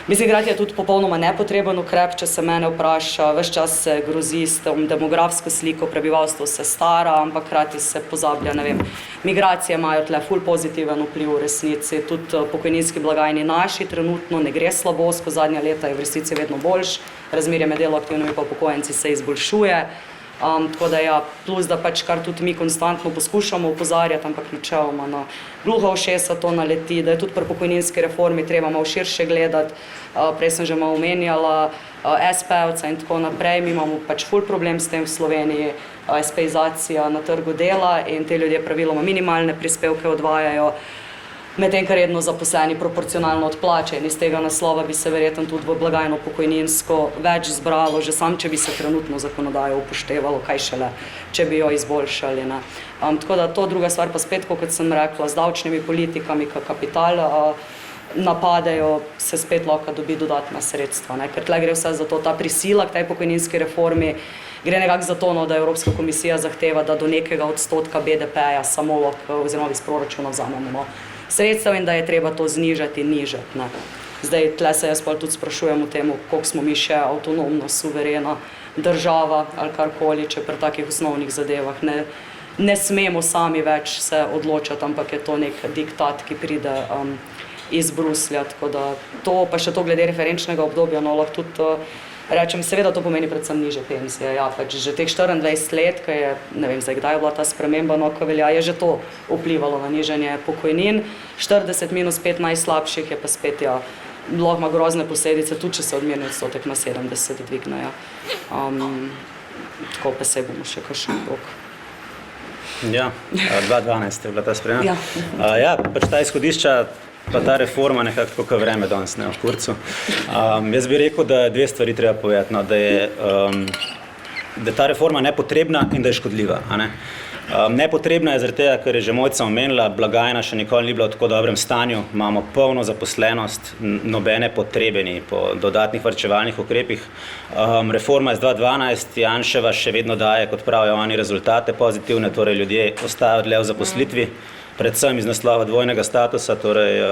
mislim, hkrati je tudi popolnoma nepotreben ukrep, če se mene vpraša, ves čas se grozi s tem demografsko sliko, prebivalstvo se stara, ampak hkrati se pozablja, ne vem, migracije imajo tle ful pozitiven vpliv v resnici, tudi pokojninski blagajni naši trenutno ne gre slabo, skozi zadnja leta je v resnici vedno boljš, razmerje med deloaktivnimi pa upokojenci se izboljšuje. Tako da ja, plus da pač kar tudi mi konstantno poskušamo opozarjati, ampak načeloma na gluha ušesa to naleti, da je tudi pri pokojninski reformi treba malo širše gledati. Prej sem že malo omenjala SP-ovca in tako naprej, mi imamo pač ful problem s tem v Sloveniji, SP-izacija na trgu dela in te ljudje praviloma minimalne prispevke odvajajo, medtem kar redno zaposleni proporcionalno od plače in iz tega naslova bi se verjetno tudi v blagajno pokojninsko več zbralo, že sam, če bi se trenutno zakonodajo upoštevalo, kaj šele, če bi jo izboljšali. Tako da to druga stvar pa spet, kot sem rekla, z davčnimi politikami, kapital napadejo, se spet lahko dobi dodatna sredstva, ker tle gre vse za to, ta prisila k tej pokojninski reformi, gre nekako za to, da Evropska komisija zahteva, da do nekega odstotka BDP-ja samo oziroma iz proračuna vzamemo sredstev in da je treba to znižati, nižati. Zdaj, tle se jaz pa tudi sprašujem o tem, koliko smo mi še avtonomna, suverena država ali karkoli, če pri takih osnovnih zadevah ne smemo sami več se odločati, ampak je to nek diktat, ki pride iz Bruslja. Tako da to, pa še to glede referenčnega obdobja, no lahko tudi rečem, seveda to pomeni predvsem niže penzije. Ja, pač že teh 24 let, ko je, ne vem zdaj, kdaj je bila ta sprememba, no, ko velja, je že to vplivalo na nižanje pokojnin. 40 minus 5 najslabših je pa spet, ja, lahko ima grozne posledice, tudi če se odmerni odstotek na 70 dvigne. Ja. Tako pa se bomo še kakšen rok. Ja, 2012 je bila ta sprememba. Ja. Ja, pač ta izhodišča, pa ta reforma nekako kako vreme danes, ne, v kurcu. Jaz bi rekel, da je 2 stvari treba povedati, no, da je ta reforma nepotrebna in da je škodljiva. Nepotrebna je zaradi tega, ker je že Mojca omenila, blagajna še nikoli ni bila v tako dobrem stanju, imamo polno zaposlenost, nobene potrebe ni po dodatnih varčevalnih ukrepih. Reforma iz 2012, Janševa še vedno daje, kot pravijo oni, rezultate pozitivne, torej ljudje ostajajo dlje v zaposlitvi, predvsem iz naslova dvojnega statusa, torej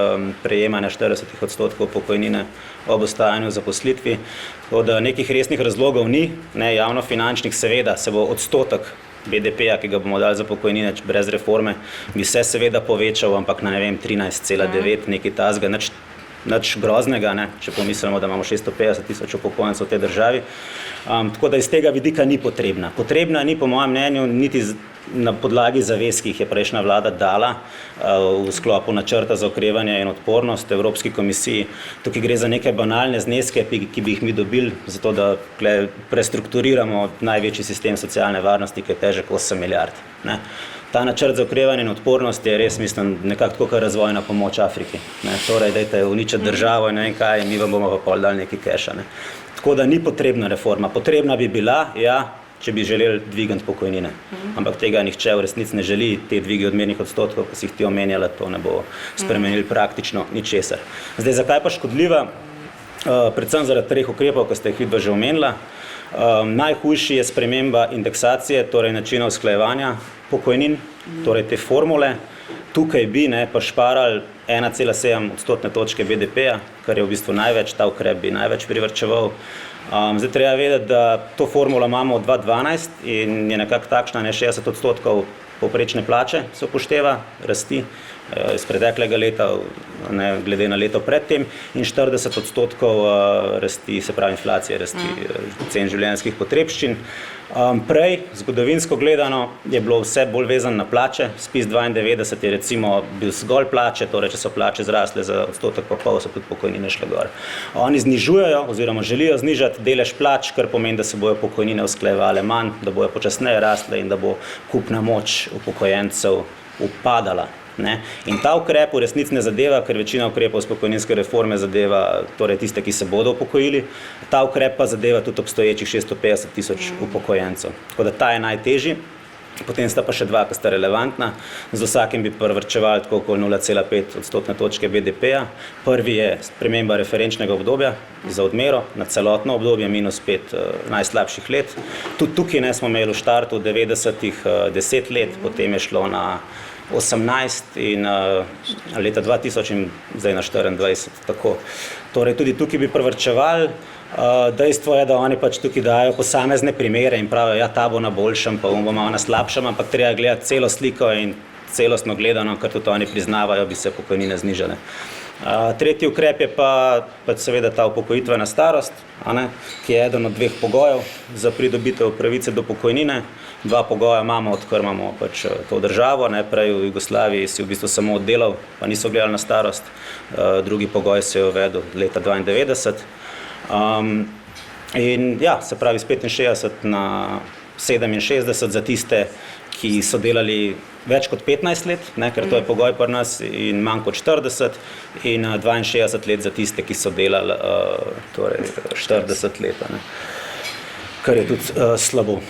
prejemanja 40% pokojnine ob ostajanju v zaposlitvi. Tako da nekih resnih razlogov ni, ne, javnofinančnih seveda se bo odstotek BDP-ja, ki ga bomo dali za pokojnine brez reforme, bi se seveda povečal, ampak na, ne vem, 13,9, nekaj tazga, nič groznega, ne, če pomislimo, da imamo 650 tisoč upokojencev v tej državi. Tako da iz tega vidika ni potrebna. Potrebna ni, po mojem mnenju, niti na podlagi zavez, ki jih je prejšnja vlada dala v sklopu načrta za okrevanje in odpornost Evropski komisiji. Tukaj gre za neke banalne zneske, ki bi jih mi dobili, zato da prestrukturiramo največji sistem socialne varnosti, ki je težek 8 milijard. Ne. Ta načrt za okrevanje in odpornost je res, mislim, nekako tako kot razvojna pomoč Afriki. Ne. Torej, dajte uničiti državo in ne vem kaj, mi vam bomo pa pol dali nekaj keša. Ne. Tako da ni potrebna reforma. Potrebna bi bila, ja, če bi želeli dvigati pokojnine. Ampak tega nihče v resnici ne želi, te dvigi odmernih odstotkov, ko si jih ti omenjala, to ne bo spremenili praktično ničesar. Zdaj, zakaj pa škodljiva? Predvsem zaradi 3 ukrepov, ko ste jih vidva že omenila. Najhujši je sprememba indeksacije, torej načina usklajevanja pokojnin, torej te formule. Tukaj bi pa šparali 1,7 odstotne točke BDP-ja, kar je v bistvu največ, ta ukrep bi največ privarčeval. Zdaj treba vedeti, da to formulo imamo od 2012 in je nekako takšna, 60% povprečne plače se upošteva, rasti iz preteklega leta, ne, glede na leto predtem, in 40% rasti, se pravi inflacije, rasti cen življenjskih potrebščin. Prej, zgodovinsko gledano, je bilo vse bolj vezano na plače. Spis 92 je recimo bil zgolj plače, torej če so plače zrasle za 1,5%, so tudi pokojnine šle gor. Oni znižujejo oziroma želijo znižati delež plač, kar pomeni, da se bojo pokojnine usklajevale manj, da bojo počasneje rasle in da bo kupna moč upokojencev upadala. Ne? In ta ukrep v resnici ne zadeva, ker večina ukrepov z pokojninske reforme zadeva torej tiste, ki se bodo upokojili, ta ukrep pa zadeva tudi obstoječih 650,000 upokojencev. Tako da ta je najtežji, potem sta pa še dva, ki sta relevantna. Z vsakim bi privarčevali tako okoli 0,5 odstotne točke BDP-ja. Prvi je sprememba referenčnega obdobja za odmero na celotno obdobje -5 najslabših let. Tudi tukaj ne smo imeli v štartu 90-ih 10 let, potem je šlo na 18 in leta 2000 in zdaj na 24. Tako. Torej tudi tukaj bi privarčevali. Dejstvo je, da oni pač tukaj dajo posamezne primere in pravijo, ja, ta bo na boljšem, pa bo malo na slabšem, ampak treba gledati celo sliko in celostno gledano, kar tudi oni priznavajo, bi se pokojnine znižale. Tretji ukrep je pa seveda ta upokojitvena starost, ki je eden od dveh pogojev za pridobitev pravice do pokojnine. Dva pogoja imamo, odkar imamo pač to državo, ne, prej v Jugoslaviji si v bistvu samo oddelal, pa niso gledali na starost. Drugi pogoj se je uvedel leta 92. In ja, se pravi z 65 na 67 za tiste, ki so delali več kot 15 let, ne, ker to je pogoj pri nas, in manj kot 40, in 62 let za tiste, ki so delali torej 40 let, ne, kar je tudi slabo.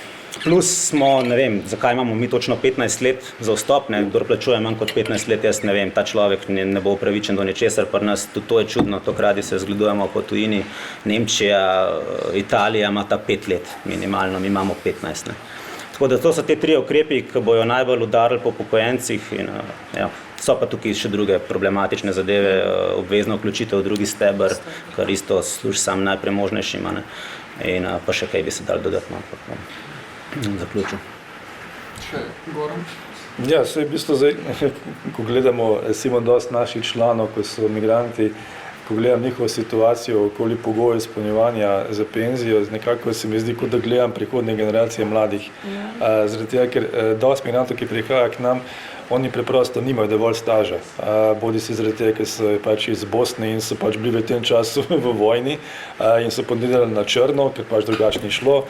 Plus smo, ne vem, zakaj imamo mi točno 15 let za vstop, ne, kdor plačuje manj kot 15 let, jaz ne vem, ta človek ne bo upravičen do ničesar, pri nas tudi to je čudno, to radi se zgledujemo po tujini, Nemčija, Italija ima ta 5 let minimalno, mi imamo 15, ne. Tako da to so te tri ukrepi, ki bojo najbolj udarili po upokojencih in ja, so pa tukaj še druge problematične zadeve, obvezno vključitev v drugi steber, kar isto služi sam najpremožnejšima, ne, in pa še kaj bi se dal dodatno, zaključil. Še Goran? Ja, saj v bistvu zdaj, ko gledamo recimo dosti naših članov, ko so migranti, ko gledam njihovo situacijo okoli pogojev izpolnjevanja za penzijo, nekako se mi zdi, kot da gledam prihodnje generacije mladih. Zaradi tega, ker dosti migrantov, ki prihaja k nam, oni preprosto nimajo dovolj staža. Bodi si zaradi tega, ker so pač iz Bosne in so pač bili v tem času v vojni in so podelali na črno, ker pač drugače ni šlo.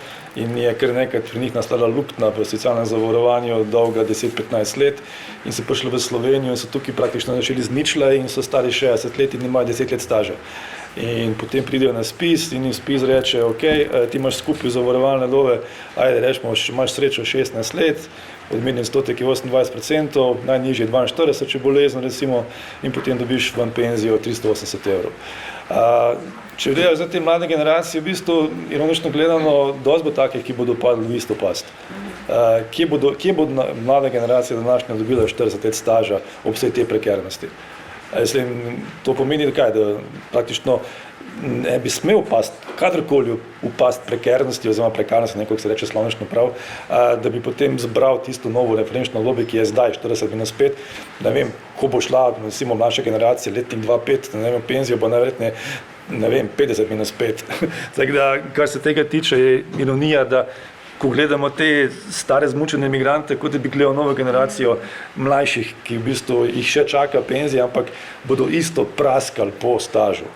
In je kar nekaj pri njih nastala luknja v socialnem zavarovanju dolga 10-15 let in so prišli v Slovenijo in so tukaj praktično začeli z ničle in so stari 60 let in imajo 10 let staža. In potem pridejo na spis in jim spis reče, ok, ti imaš skupaj zavarovalne dobe, ajde rečemo, imaš srečo 16 let, odmerni odstotek je 28%, najnižji je 42, če bolezen recimo, in potem dobiš van penzijo 380 evrov. Če gledajo za te mlade generacije, v bistvu, ironično gledano, dosti bo takih, ki bodo padli v isto past. Kje bo mlada generacija današnja dobila 40 let staža ob vsej te prekernosti? To pomeni, da praktično ne bi smel kadarkoli upast prekernosti oziroma prekarnosti, nekako se reče slovnično prav, da bi potem zbral tisto novo referenčno obdobje, ki je zdaj 40-5, ne vem, ko bo šla, recimo, mlajša generacija, letnik 2-5, ne vem, penzijo bo najverjetneje, ne vem, 50-5. Tako da, kar se tega tiče, je ironija, da ko gledamo te stare zmučene migrante, kot da bi gledal novo generacijo mlajših, ki v bistvu jih še čaka penzija, ampak bodo isto praskali po stažu.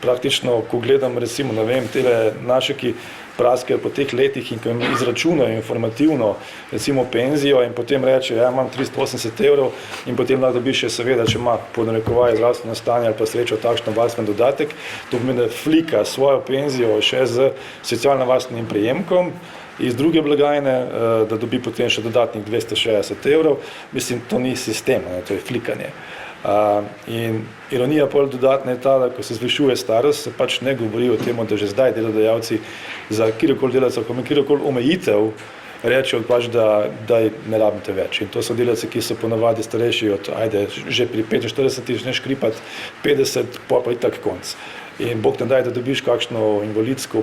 Praktično, ko gledam recimo, ne vem, tele naše, ki praskajo po teh letih in ko jim izračunajo informativno recimo penzijo in potem reče, ja, imam 380 evrov in potem lahko dobiš še seveda, če ima po narekovaje zdravstveno stanje ali pa srečo takšno varstveni dodatek, to pomeni, da flika svojo penzijo še z socialno-varstvenim prejemkom iz druge blagajne, da dobi potem še dodatnih 260 evrov. Mislim, to ni sistem, to je flikanje. In ironija pol dodatna je ta, da ko se zvišuje starost, se pač ne govori o tem, da že zdaj delodajalci za kjerkoli delavcev, ko ima kjerkoli omejitev, rečejo pač, da ne rabite več. In to so delavci, ki so ponavadi starejši od, že pri 45 ne škripati, 50, pa itak konc. In Bog ne daj, da dobiš kakšno invalidsko,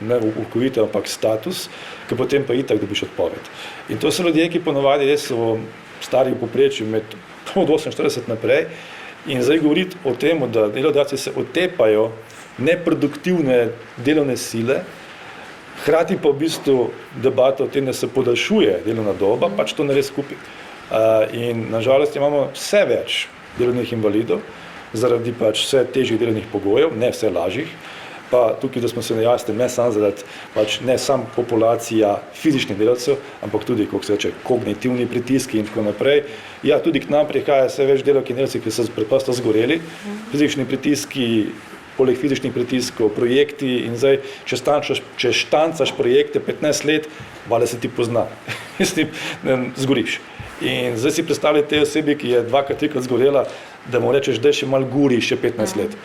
ne upokojitev, ampak status, ki potem pa itak dobiš odpoved. In to so ljudje, ki ponavadi so stari v povprečju med od 48 naprej. In zdaj govoriti o tem, da delodajalci se otepajo neproduktivne delovne sile, hkrati pa v bistvu debata o tem, da se podaljšuje delovna doba, pač to ne res skupaj. In nažalost imamo vse več delovnih invalidov, zaradi pač vse težjih delovnih pogojev, ne vse lažjih, pa tukaj, da smo se najasni, ne samo zaradi, pač ne samo populacija fizičnih delavcev, ampak tudi, kako se reče, kognitivni pritiski in tako naprej. Ja, tudi k nam prihaja vse več delavk in delavcev, ki so preprosto zgoreli, fizični pritiski, poleg fizičnih pritiskov, projekti in zdaj, če štancaš projekte 15 let, valjda se ti pozna, mislim, zgoriš. In zdaj si predstavljaj te osebi, ki je 2-3 zgorela, da mu rečeš, da še malo guri še 15 let.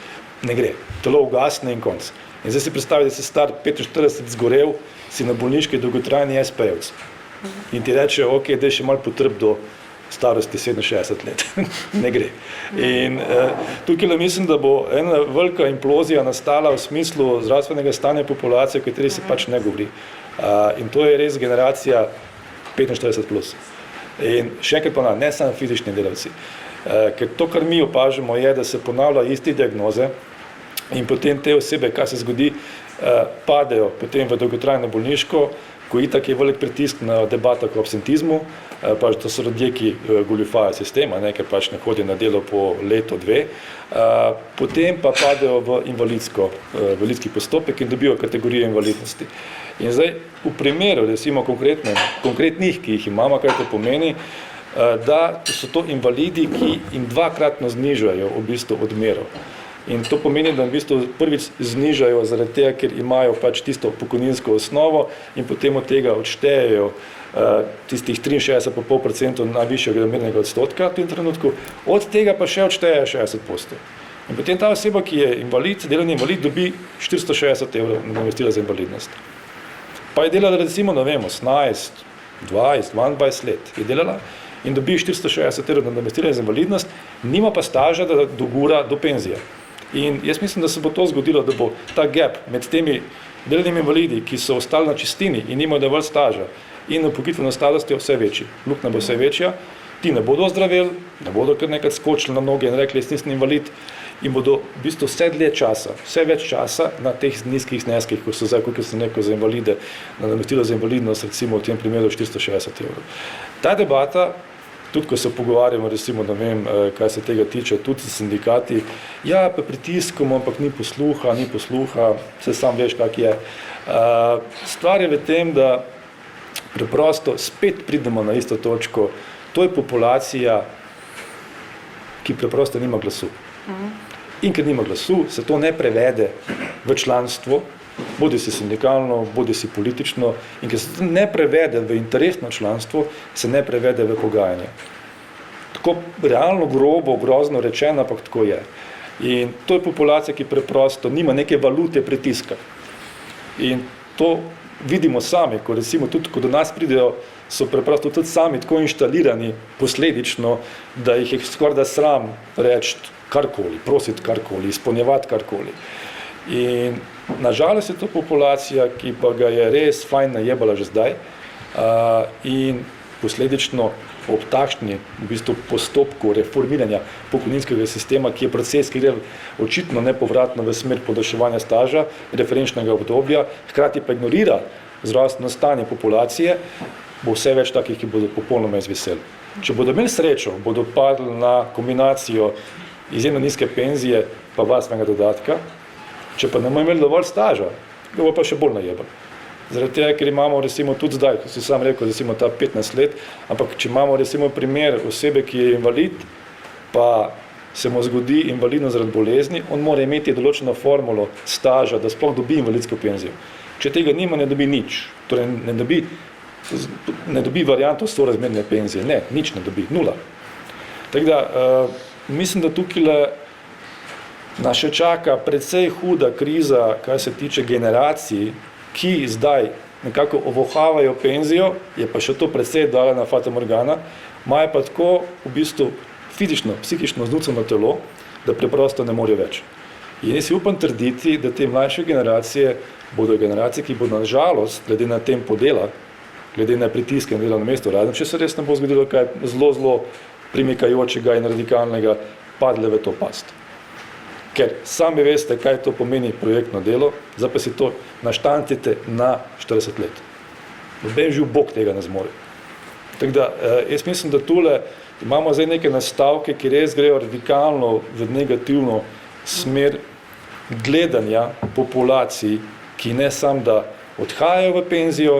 Ne gre, telo ugasne in konc. In zdaj si predstavljaj, da si star 45 zgorel, si na bolniški dolgotrajni SP-jevc. In ti reče, ok, da še malo potrp do starosti 67 let. Ne gre. In tukaj mislim, da bo ena velika implozija nastala v smislu zdravstvenega stanja populacije, o kateri se pač ne govori. In to je res generacija 45+. In še enkrat ponavljam, ne samo fizični delavci. Ker to, kar mi opažamo, je, da se ponavlja isti diagnoze in potem te osebe, kaj se zgodi, padejo potem v dolgotrajno bolniško, ko itak je velik pritisk na debatah o absentizmu, pač to so ljudje, ki goljufajo sistema, ker pač ne hodijo na delo po leto, 2, potem pa padejo v invalidski postopek in dobijo kategorijo invalidnosti. In zdaj v primeru, recimo konkretnih, ki jih imamo, kaj to pomeni, da so to invalidi, ki jim 2-kratno znižajo v bistvu odmero. In to pomeni, da v bistvu prvič znižajo zaradi tega, ker imajo pač tisto pokojninsko osnovo in potem od tega odštejejo tistih 63,5% najvišjega odmernega odstotka v tem trenutku, od tega pa še odštejejo 60%. In potem ta oseba, ki je invalid, delovni invalid, dobi 460 evrov nadomestila za invalidnost. Pa je delala recimo, ne vem, 18, 20, 22 let je delala in dobi 460 evrov nadomestila za invalidnost, nima pa staža, da dogura do penzije. In jaz mislim, da se bo to zgodilo, da bo ta gap med temi delovnimi invalidi, ki so ostali na čistini in nimajo dovolj staža, in upokojitveno starostjo vse večji. Luknja bo vse večja, ti ne bodo ozdraveli, ne bodo kar nekaj skočili na noge in rekli, jaz nisem invalid, in bodo v bistvu vse več časa na teh nizkih zneskih, ko so zdaj, kot sem rekel, za invalide, na nadomestilo za invalidnost, recimo v tem primeru 460 evrov. Ta debata, tudi ko se pogovarjamo, recimo, ne vem, kaj se tega tiče, tudi s sindikati, ja, pa pritiskom, ampak ni posluha, se sam veš, kak je. Stvar je v tem, da preprosto spet pridemo na isto točko, to je populacija, ki preprosto nima glasu. In ker nima glasu, se to ne prevede v članstvo, bodi si sindikalno, bodi si politično, in ker se to ne prevede v interesno članstvo, se ne prevede v pogajanje. Tako realno grobo, grozno rečeno, ampak tako je. In to je populacija, ki preprosto nima neke valute pritiska. In to vidimo sami, ko recimo tudi, ko do nas pridejo, so preprosto tudi sami tako inštalirani posledično, da jih je skoraj da sram reči karkoli, prositi karkoli, izpolnjevati karkoli. In nažalost je to populacija, ki pa ga je res fajn najebala že zdaj in posledično ob takšni v bistvu postopku reformiranja pokojninskega sistema, ki je proces, ki gre očitno nepovratno v smer podaljševanja staža, referenčnega obdobja, hkrati pa ignorira zdravstveno stanje populacije, bo vse več takih, ki bodo popolnoma izviseli. Če bodo imeli srečo, bodo padli na kombinacijo izjemno nizke penzije pa varstvenega dodatka, če pa ne bomo imeli dovolj staža, ga bo pa še bolj najebal. Zaradi tega, ker imamo recimo tudi zdaj, ko si sam rekel, recimo ta 15 let, ampak če imamo recimo primer osebe, ki je invalid, pa se mu zgodi invalidnost zaradi bolezni, on mora imeti določeno formulo staža, da sploh dobi invalidsko penzijo. Če tega nima, ne dobi nič. Torej ne dobi varianto sorazmerne penzije. Ne, nič ne dobi, 0. Tako da, mislim, da tukaj nas še čaka precej huda kriza, kar se tiče generacij, ki zdaj nekako ovohavajo penzijo, je pa še to precej dala na fata morgana, imajo pa tako v bistvu fizično, psihično znuceno telo, da preprosto ne morejo več. In jaz si upam trditi, da te mlajše generacije bodo generacije, ki bodo na žalost, glede na tempo dela, glede na pritiske na delovnem mestu, razen če se res ne bo zgodilo kaj zelo premikajočega in radikalnega, padle v to past. Ker sami veste, kaj to pomeni projektno delo, zdaj pa si to naštancite na 40 let. Noben živ Bog tega ne zmore. Tako da, jaz mislim, da tule imamo zdaj neke nastavke, ki res grejo radikalno v negativno smer gledanja populacij, ki ne samo da odhajajo v penzijo,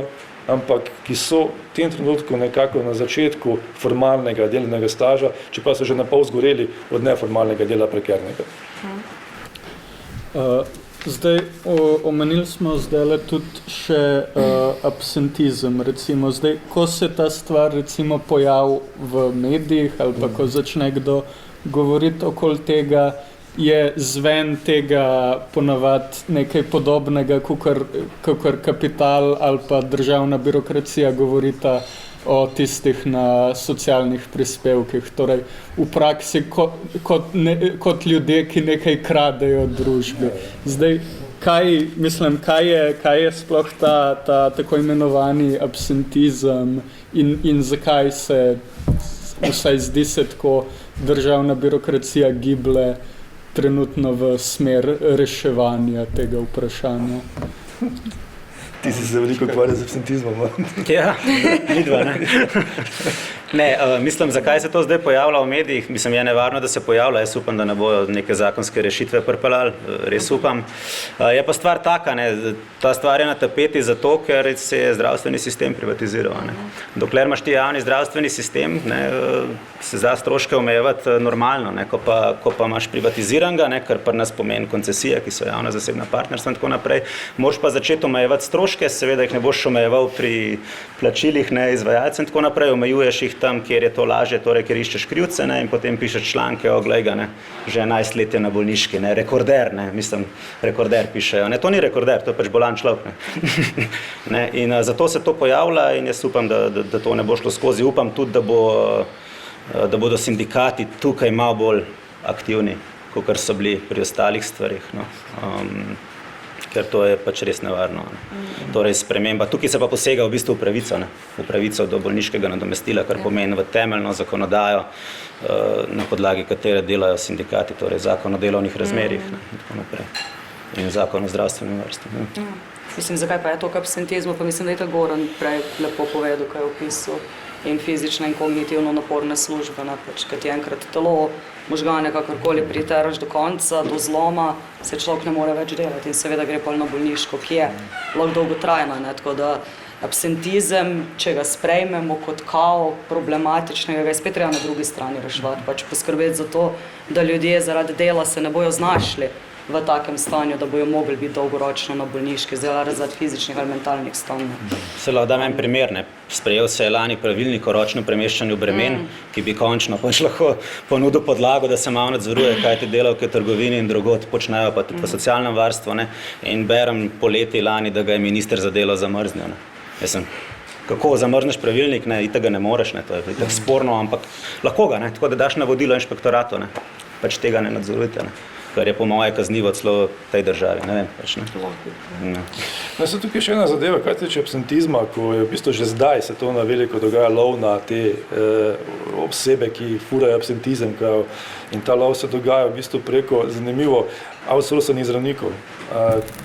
ampak ki so v tem trenutku nekako na začetku formalnega delovnega staža, čeprav so že napol zgoreli od neformalnega dela prekernega. Zdaj, omenili smo zdaj tudi še absentizem, recimo. Zdaj, ko se ta stvar recimo pojavi v medijih ali pa ko začne kdo govoriti okoli tega, je zven tega ponavadi nekaj podobnega, kakor kapital ali pa državna birokracija govorita o tistih na socialnih prispevkih. Torej, v praksi kot ljudje, ki nekaj kradejo družbi. Zdaj, kaj je sploh ta tako imenovani absentizem in zakaj se, vsaj zdi se tako, državna birokracija giblje trenutno v smer reševanja tega vprašanja? Ti si se veliko ukvarjal z absentizmom. Ja, midva, ne? Ne, mislim, zakaj se to zdaj pojavlja v medijih? Mislim, je nevarno, da se pojavlja. Jaz upam, da ne bojo neke zakonske rešitve pripeljali, res upam. Je pa stvar taka, ne? Ta stvar je na tapeti zato, ker se je zdravstveni sistem privatiziral. Ne? Dokler imaš ti javni zdravstveni sistem, ne, se za stroške omejevati normalno, ne? Ko pa imaš privatiziranega, ne? Kar pri nas pomeni koncesije, ki so javna zasebna partnerstva in tako naprej, moraš pa začeti omejevati stroške, seveda jih ne boš omejeval pri plačilih, ne, izvajalcev in tako naprej, omejuješ jih tam, kjer je to lažje, torej kjer iščeš krivce, ne, in potem pišeš članke, glej ga, ne, že 11 let je na bolniški, ne, rekorder, ne, mislim, rekorder pišejo, ne, to ni rekorder, to je pač bolan človek, ne. Ne, in zato se to pojavlja in jaz upam, da to ne bo šlo skozi, upam tudi, da bodo sindikati tukaj malo bolj aktivni, kakor so bili pri ostalih stvarih, no. Ker to je pač res nevarno. Ne. Torej sprememba. Tukaj se pa posega v bistvu v pravico, ne. V pravico do bolniškega nadomestila, kar pomeni v temeljno zakonodajo, na podlagi katere delajo sindikati, torej zakon o delovnih razmerjih, ne, in tako naprej. In zakon o zdravstvenem varstvu. Mislim, zakaj pa je to k absentizmu, pa mislim, da je tako Goran prej lepo povedal, kaj je opisal. In fizična in kognitivno naporne službe, ne, pač, kad je enkrat telo, možgane, kakorkoli priteraš do konca, do zloma, se človek ne more več delati in seveda gre pol na bolniško, ki je lahko dolgotrajna, ne, tako da absentizem, če ga sprejmemo kot kao problematičnega, ga je spet treba na drugi strani reševati, pač poskrbeti za to, da ljudje zaradi dela se ne bojo znašli v takem stanju, da bojo mogli biti dolgoročno na bolniški, zaradi fizičnih ali mentalnih stanj. Se lahko dam en primer, ne. Sprejel se je lani pravilnik o ročnem premeščanju bremen, ki bi končno pač lahko ponudil podlago, da se malo nadzoruje, kaj te delavke v trgovini in drugod počnejo, pa tudi v socialnem varstvu, ne. In berem poleti lani, da ga je minister za delo zamrznil, ne. Jaz sem, kako zamrzneš pravilnik, ne, itak ga ne moreš, ne, to je itak sporno, ampak lahko ga, ne, tako da daš navodilo inšpektoratu, ne, pač tega ne nadzorujte, ne. Kar je po moje kaznivo celo v tej državi, ne vem, pač, ne. No. No, se tukaj še ena zadeva, kaj tiče absentizma, ko je v bistvu že zdaj se to na veliko dogaja lov na te osebe, ki furajo absentizem, in ta lov se dogaja v bistvu preko, zanimivo, outsourcenih zdravnikov.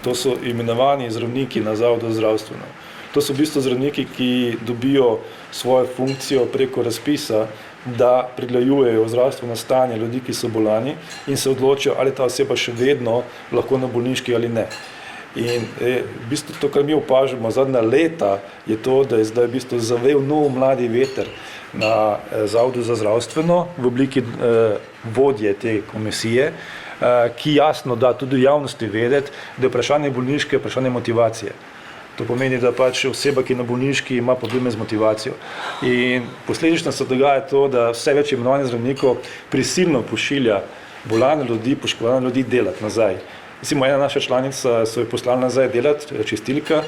To so imenovani zdravniki na Zavodu za zdravstvo. To so v bistvu zdravniki, ki dobijo svojo funkcijo preko razpisa, da pregledujejo zdravstveno stanje ljudi, ki so bolani in se odločijo, ali ta oseba še vedno lahko na bolniški ali ne. In v bistvu to, kar mi opažamo zadnja leta, je to, da je zdaj v bistvu zavel nov mladi veter na Zavodu za zdravstveno v obliki vodje te komisije, ki jasno da tudi javnosti vedeti, da je vprašanje bolniške vprašanje motivacije. To pomeni, da pač oseba, ki je na bolniški, ima probleme z motivacijo. In posledično se dogaja to, da vse več imenovanih zdravnikov prisilno pošilja bolane ljudi, poškodovane ljudi delati nazaj. Recimo, ena naša članica so jo poslali nazaj delati, čistilka,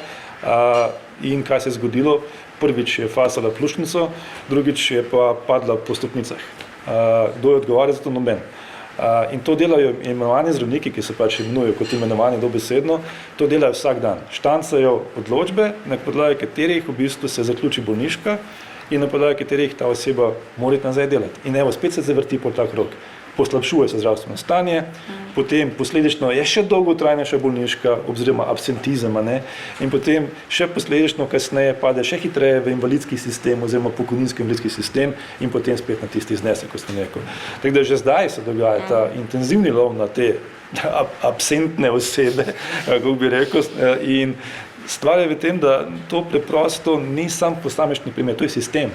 in kaj se je zgodilo? Prvič je fasala pljučnico, drugič je pa padla po stopnicah. Kdo je odgovarjal za to? Noben. In to delajo imenovani zdravniki, ki se pač imenujejo kot imenovani dobesedno, to delajo vsak dan. Štancajo odločbe, na podlagi katerih v bistvu se zaključi bolniška in na podlagi katerih ta oseba mora iti nazaj delati. In evo, spet se zavrti po ta krog. Poslabšuje se zdravstveno stanje, potem posledično je še dolgotrajnejša bolniška oziroma absentizem, in potem še posledično kasneje pade še hitreje v invalidski sistem oziroma pokojninski invalidski sistem in potem spet na tisti znesek, kot sem rekel. Tako da že zdaj se dogaja ta intenzivni lov na te absentne osebe, kako bi rekel, in stvar je v tem, da to preprosto ni sam posamični primer, to je sistem.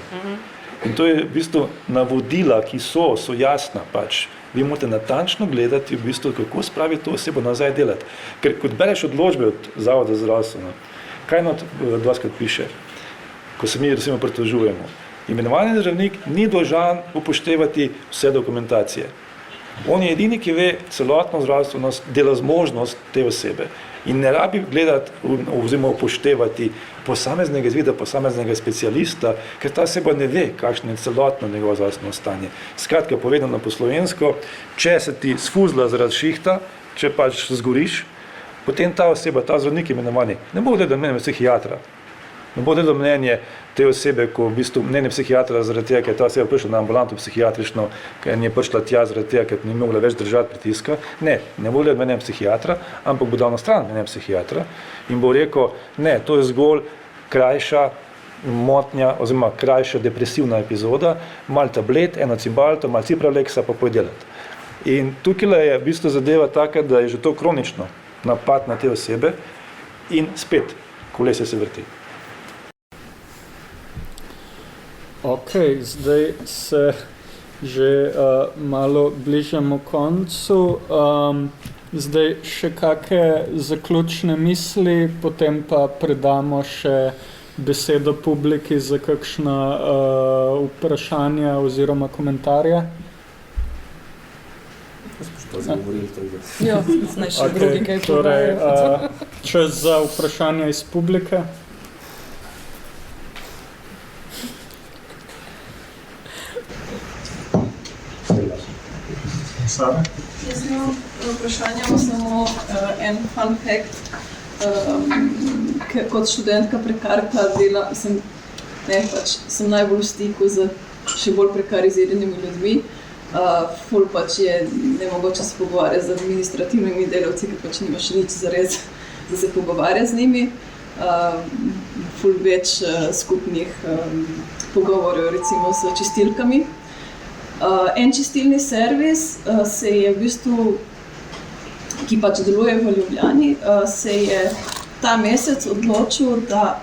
In to je v bistvu navodila, ki so jasna pač. Vi morate natančno gledati, v bistvu, kako spraviti to osebo nazaj delati. Ker kot bereš odločbe od Zavoda za zdravstvo, kaj not dvaskrat piše, ko se mi recimo pritožujemo. Imenovani zdravnik ni dolžan upoštevati vse dokumentacije. On je edini, ki ve celotno zdravstveno delo zmožnost te osebe. In ne rabi gledati oziroma upoštevati posameznega izvida, posameznega specialista, ker ta oseba ne ve, kakšno je celotno njegovo zdravstveno stanje. Skratka, povedano po slovensko, če se ti sfuzla zaradi šihta, če pač zgoriš, potem ta oseba, ta zdravnik imenovani, ne bo gledal mnenje psihiatra. Ne bo gledal mnenje te osebe, ko v bistvu mnenje psihiatra zaradi tega, ker je ta oseba prišla na ambulanto psihiatrično, ker je prišla tja zaradi tega, ker ni mogla več držati pritiska. Ne bo gledal mnenje psihiatra, ampak bo dal na stran mnenje psihiatra in bo rekel, ne, to je zgolj krajša motnja oziroma krajša depresivna epizoda, malo tablet, eno cimbalto, malo cipraleksa, pa poj delati. In tukaj je v bistvu zadeva taka, da je že to kronično napad na te osebe in spet kolesje se vrti. Ok, zdaj se že malo bližamo koncu. Zdaj še kakšne zaključne misli, potem pa predamo še besedo publiki za kakšna vprašanja oziroma komentarje. Ja, naj še drugi kaj podajo. Čas za vprašanja iz publike. Jaz imam vprašanje, samo en fun fact. Kot študentka prekarka dela, sem najbolj v stiku z še bolj prekariziranimi ljudmi. Ful pač je nemogoče se pogovarjati z administrativnimi delavci, ker pač nimaš nič zares, da se pogovarja z njimi. Ful več skupnih pogovorov recimo s čistilkami. En čistilni servis se je v bistvu, ki pač deluje v Ljubljani, se je ta mesec odločil, da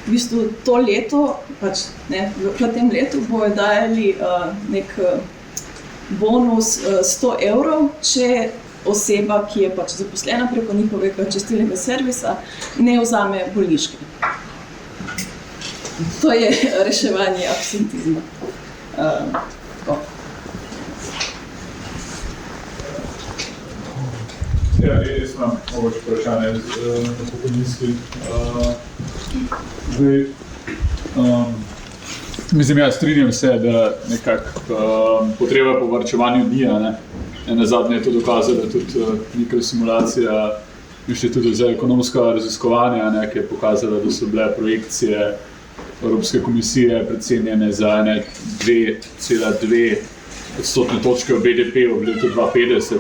v bistvu to leto, pač ne, v tem letu bojo dajali nek bonus 100 evrov, če oseba, ki je pač zaposlena preko njihovega čistilnega servisa, ne vzame bolniške. To je reševanje absentizma. Ja, jaz imam mogoče vprašanje na pokojninski. Mislim, strinjam se, da nekako potreba po varčevanju ni, nazadnje je to dokazala tudi mikrosimulacija Inštituta za ekonomska raziskovanja, ki je pokazala, da so bile projekcije Evropske komisije precenjene za 2,2 odstotne točke v BDP v letu 2050,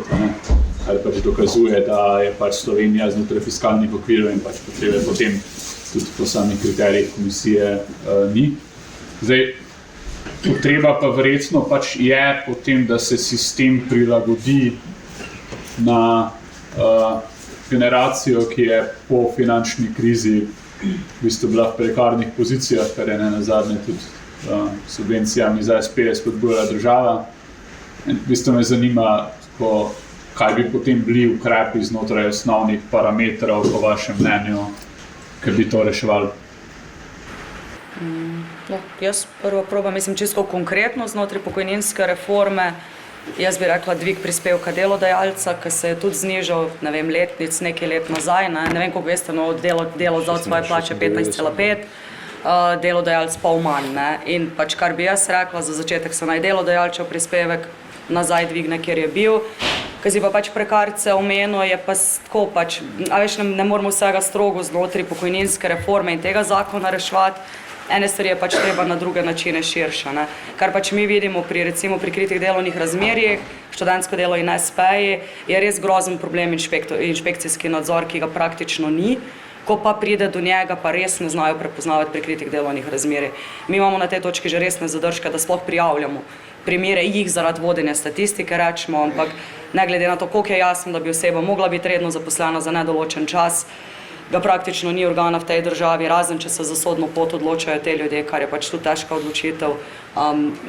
ali pač dokazuje, da je pač Slovenija znotraj fiskalnih okvirov in pač potrebe potem tudi po samih kriterijih komisije ni. Zdaj, potreba pa verjetno pač je potem, da se sistem prilagodi na generacijo, ki je po finančni krizi v bistvu bila v prekarnih pozicijah, kar je nazadnje tudi subvencijami za SP spodbujala država. In v bistvu me zanima, kaj bi potem bili ukrepi znotraj osnovnih parametrov, po vašem mnenju, ki bi to reševali? Jaz prvo probam, čisto konkretno znotraj pokojninske reforme. Jaz bi rekla dvig prispevka delodajalca, ki se je tudi znižal, letnic nekaj let nazaj. Ne vem, koliko veste, delodajalec svoje plače 15,5, delodajalec pol manj. In pač kar bi jaz rekla, za začetek se naj delodajalčev prispevek nazaj dvigne, kjer je bil. Kaj si pa pač prekarce omenil, je pa tako pač, ne moramo vsega strogo znotraj pokojninske reforme in tega zakona reševati. ene stvari je pač treba na druge načine širše. Ne. Kar pač mi vidimo pri recimo prikritih delovnih razmerjih, študentsko delo in SP-ji, je res grozen problem inšpekcijski nadzor, ki ga praktično ni. Ko pa pride do njega, pa res ne znajo prepoznavati prikritih delovnih razmerij. Mi imamo na tej točki že resne zadržke, da sploh prijavljamo primere jih zaradi vodenja statistike, rečemo, ampak ne glede na to, koliko je jasno, da bi oseba mogla biti redno zaposlena za nedoločen čas, ga praktično ni organa v tej državi, razen če se za sodno pot odločajo te ljudje, kar je pač tu težka odločitev,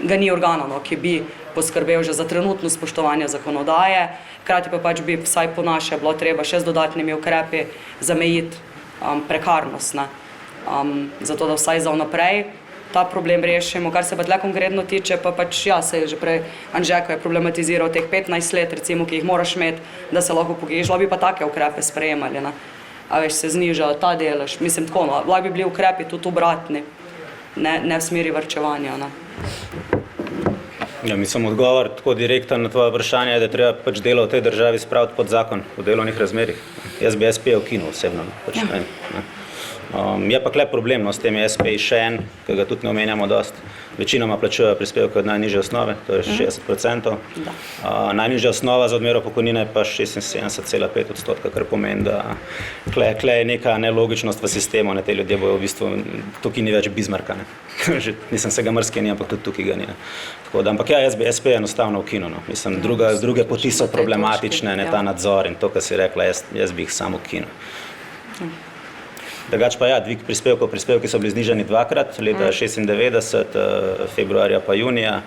ga ni organa, no, ki bi poskrbel že za trenutno spoštovanje zakonodaje, hkrati pa pač bi vsaj po naše bilo treba še z dodatnimi ukrepi zamejiti prekarnost, ne, zato da vsaj za vnaprej ta problem rešimo. Kar se pa tle konkretno tiče, pa pač ja, se je že prej Anže, ko je problematiziral teh 15 let, recimo, ki jih moraš imeti, da se lahko pogiš, lahko bi pa take ukrepe sprejemali, ne. A veš, se zniža ta delež, mislim tako, no, lahko bi bili ukrepi tudi obratni, ne v smeri varčevanja, ne. Ja, mislim, odgovor tako direkten na tvoje vprašanje je, da treba pač delo v tej državi spraviti pod zakon o delovnih razmerjih. Jaz bi SP ukinil osebno, pač ne. Je pa kle problem, no, s temi SP še en, ki ga tudi ne omenjamo dosti. Večinoma plačujejo prispevke od najnižje osnove, to je 60%. Najnižja osnova za odmero pokojnine je pa 76,5%, kar pomeni, da kle je neka nelogičnost v sistemu, ne, te ljudje bojo v bistvu, tukaj ni več Bismarcka, ne. Nisem se ga mrske ni, ampak tudi tukaj ga ni. Tako da, ampak ja, jaz bi SP enostavno ukinil, no. Mislim, druge poti so problematične, ne, ta nadzor in to, kar si rekla, jaz bi jih samo ukinil. Drugač pa ja, dvig prispevkov, prispevki so bili znižani dvakrat, leta 96, februarja pa junija.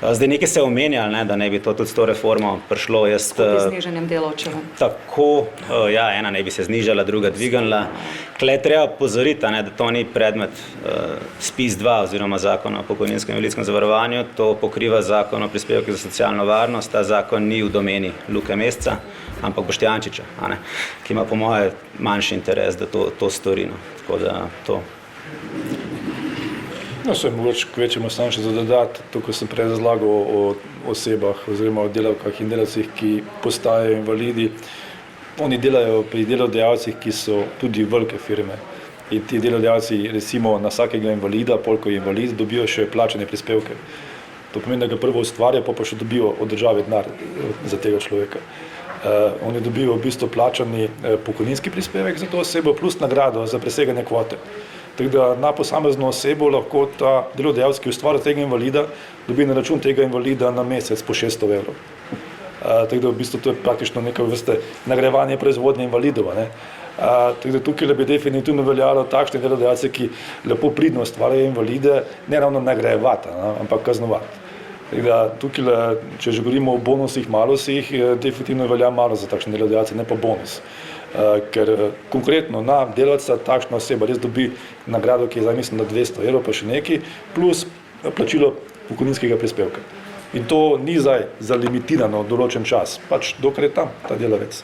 Zdaj nekaj se je omenjalo, ne, da ne bi to tudi s to reformo prišlo. Skupaj z znižanjem delavčev. Tako, ja, ena ne bi se znižala, druga dvignila. Kle je treba pozoriti, ne, da to ni predmet SPIZ-2 oziroma Zakona o pokojninskem in invalidskem zavarovanju, to pokriva Zakon o prispevkih za socialno varnost, ta zakon ni v domeni Luke Mesca, ampak Boštjančiča, ki ima po moje manjši interes, da to stori. No. Tako da to. No, se je mogoče kvečemo samo še za dodati, to, ko sem prej razlagal o osebah oziroma o delavkah in delavcih, ki postajajo invalidi. Oni delajo pri delodajalcih, ki so tudi velike firme. In ti delodajalci recimo na vsakega invalida, koliko je invalid, dobijo še plačane prispevke. To pomeni, da ga prvo ustvarja, pa še dobijo od države denar za tega človeka. Oni dobijo v bistvu plačani pokojninski prispevek za to osebo plus nagrado za preseganje kvote. Tako da na posamezno osebo lahko ta delodajalec, ki ustvarja tega invalida, dobi na račun tega invalida na mesec po 600 evrov. Tako da v bistvu to je praktično neka vrste nagrajevanje proizvodnje invalidov, ne. Tako da tukaj bi definitivno veljalo takšne delodajalce, ki lepo pridno ustvarjajo invalide, ne ravno nagrajevati, ampak kaznovati. Tako da tukaj, če že govorimo o bonusih, malosih, definitivno velja malo za takšne delodajalce, ne pa bonus. Ker konkretno na delavca takšna oseba res dobi nagrado, ki je zdaj mislim na 200 evrov, pa še neki, plus plačilo pokojninskega prispevka. In to ni zdaj zalimitirano določen čas, pač dokler je tam ta delavec.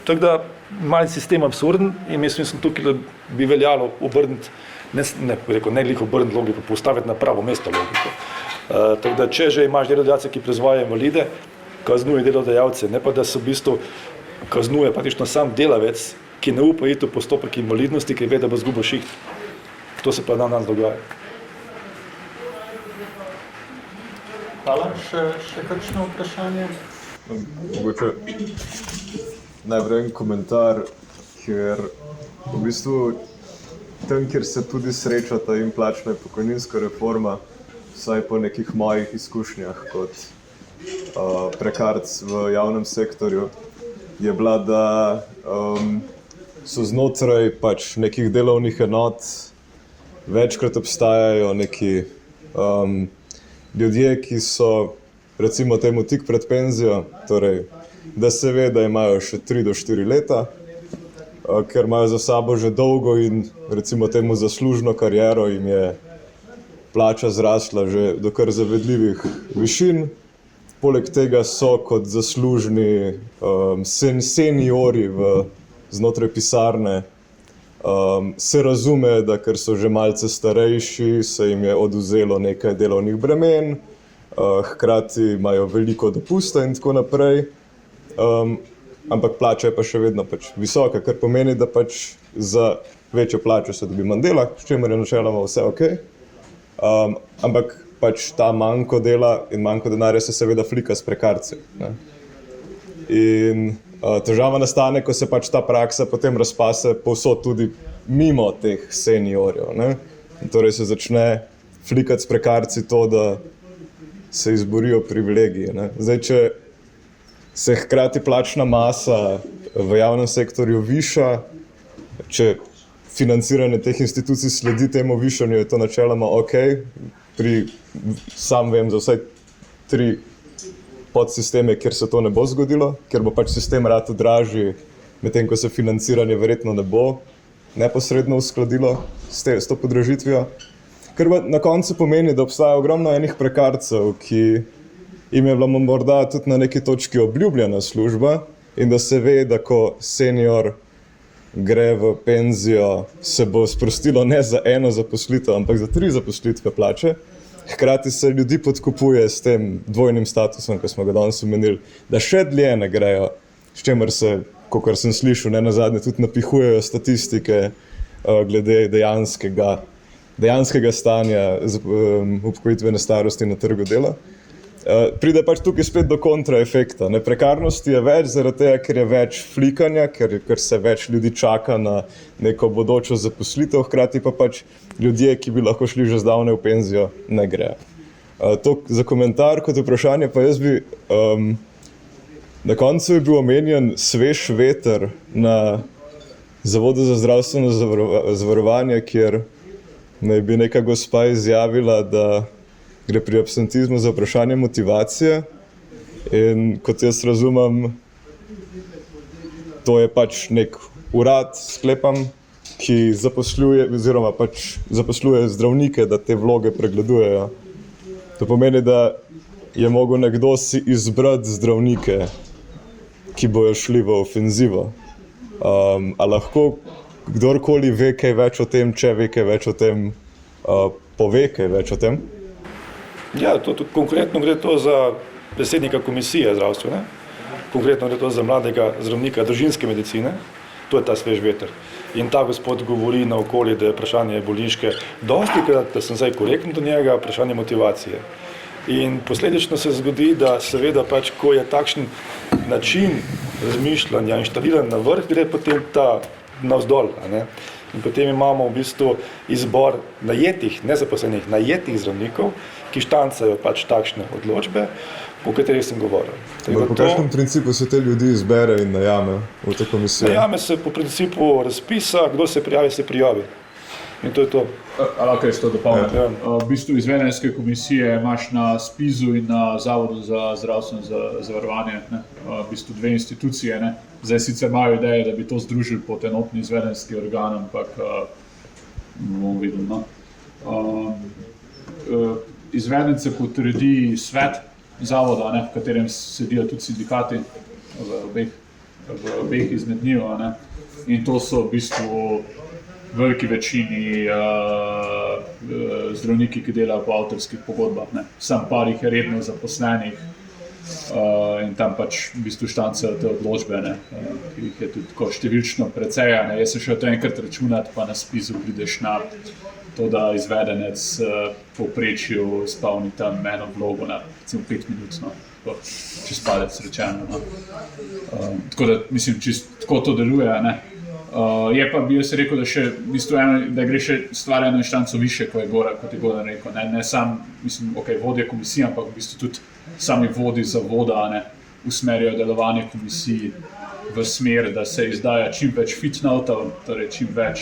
Tako da malo sistem absurden in mislim, tukaj bi veljalo obrniti, ne glih obrniti logiko, postaviti na pravo mesto logiko. Tako da, če že imaš delodajalce, ki proizvajajo invalide, kaznuje delodajalce, ne pa da se v bistvu kaznuje praktično sam delavec, ki ne upa iti v postopek invalidnosti, ki ve, da bo izgubil šiht. To se pa danes dogaja. Hvala. Še kakšno vprašanje? Mogoče najprej en komentar, ker v bistvu tam, kjer se tudi srečata in plačna in pokojninska reforma, vsaj po nekih mojih izkušnjah kot prekarc v javnem sektorju, je bila, da so znotraj pač nekih delovnih enot večkrat obstajajo neki ljudje, ki so recimo temu tik pred penzijo, torej da se ve, da imajo še 3 do 4 leta, ker imajo za sabo že dolgo in recimo temu zaslužno kariero, jim je plača zrasla že do kar zavedljivih višin. Poleg tega so kot zaslužni seniori znotraj pisarne. Se razume, da ker so že malce starejši, se jim je odvzelo nekaj delovnih bremen, hkrati imajo veliko dopusta in tako naprej. Ampak plača je pa še vedno pač visoka, kar pomeni, da pač za večjo plačo se dobi manj dela, s čimer je načeloma vse ok. Ampak pač ta manjko dela in manjko denarja se seveda flika s prekarci. Ne? In težava nastane, ko se pač ta praksa potem razpase povsod tudi mimo teh seniorjev. Ne? Torej se začne flikati s prekarci to, da se izborijo privilegije. Ne? Zdaj, če se hkrati plačna masa v javnem sektorju viša, če financiranje teh institucij sledi temu višanju, je to načeloma ok. Sam vem za vsaj 3 podsisteme, kjer se to ne bo zgodilo, ker bo pač sistem rado dražji, medtem ko se financiranje verjetno ne bo neposredno uskladilo s to podražitvijo. Kar na koncu pomeni, da obstaja ogromno enih prekarcev, ki jim je bila morda tudi na neki točki obljubljena služba in da se ve, da ko senior gre v penzijo, se bo sprostilo ne za 1 zaposlitev, ampak za 3 zaposlitve plače. Hkrati se ljudi podkupuje s tem dvojnim statusom, ko smo ga danes omenili, da še dlje ne grejo, s čimer se, kakor sem slišal, ne nazadnje tudi napihujejo statistike glede dejanskega stanja upokojitvene starosti na trgu dela. Pride pač tukaj spet do kontraefekta. Prekarnosti je več zaradi tega, ker je več flikanja, ker se več ljudi čaka na neko bodočo zaposlitev, hkrati pa pač ljudje, ki bi lahko šli že zdavnaj v penzijo, ne grejo. To za komentar kot vprašanje pa jaz bi... Na koncu je bil omenjen svež veter na Zavodu za zdravstveno zavarovanje, kjer naj bi neka gospa izjavila, da gre pri absentizmu za vprašanje motivacije in kot jaz razumem, to je pač nek urad, sklepam, ki zaposluje oziroma pač zaposluje zdravnike, da te vloge pregledujejo. To pomeni, da je mogel nekdo si izbrati zdravnike, ki bojo šli v ofenzivo. A lahko kdorkoli ve kaj več o tem, če ve kaj več o tem, pove kaj več o tem? Ja, tudi konkretno gre to za predsednika komisije zdravstvene, konkretno gre to za mladega zdravnika družinske medicine, to je ta svež veter. In ta gospod govori naokoli, da je vprašanje bolniške, dostikrat, da sem zdaj korekten do njega, vprašanje motivacije. In posledično se zgodi, da seveda pač, ko je takšen način razmišljanja inštaliran na vrh, gre potem ta navzdol. In potem imamo v bistvu izbor najetih, nezaposlenih, najetih zdravnikov, ki štancajo pač takšne odločbe, o katerih sem govoril. Po kakšnem principu se te ljudi izbere in najame v te komisije? Najame se po principu razpisa, kdo se prijavi, se prijavi. In to je to. Lahko jaz to dopolnim. V bistvu izvedenske komisije imaš na SPIZ-u in na Zavodu za zdravstveno zavarovanje, v bistvu 2 institucije. Zdaj sicer imajo ideje, da bi to združili pod enotni izvedenski organ, ampak bomo videli. Izvedence potredi svet zavoda, v katerem sedijo tudi sindikati v obeh izmed njih. In to so v bistvu v veliki večini zdravniki, ki delajo po avtorskih pogodbah. Sam par jih je redno zaposlenih in tam pač v bistvu štancajo te odločbe, ki jih je tudi številčno precej. Jaz sem šel to enkrat računati, pa na SPIZ-u prideš na to, da izvedenec povprečju spavni tam eno vlogo na 5 minut, čez palec rečeno. Tako da mislim, tako to deluje. Je pa bi jaz rekel, da še v bistvu da gre še stvar eno inštanco više, kot je Goran rekel. Ne sam, mislim, vodje komisije, ampak v bistvu tudi sami vodi zavoda usmerjajo delovanje komisiji v smer, da se izdaja čim več footnotov, torej čim več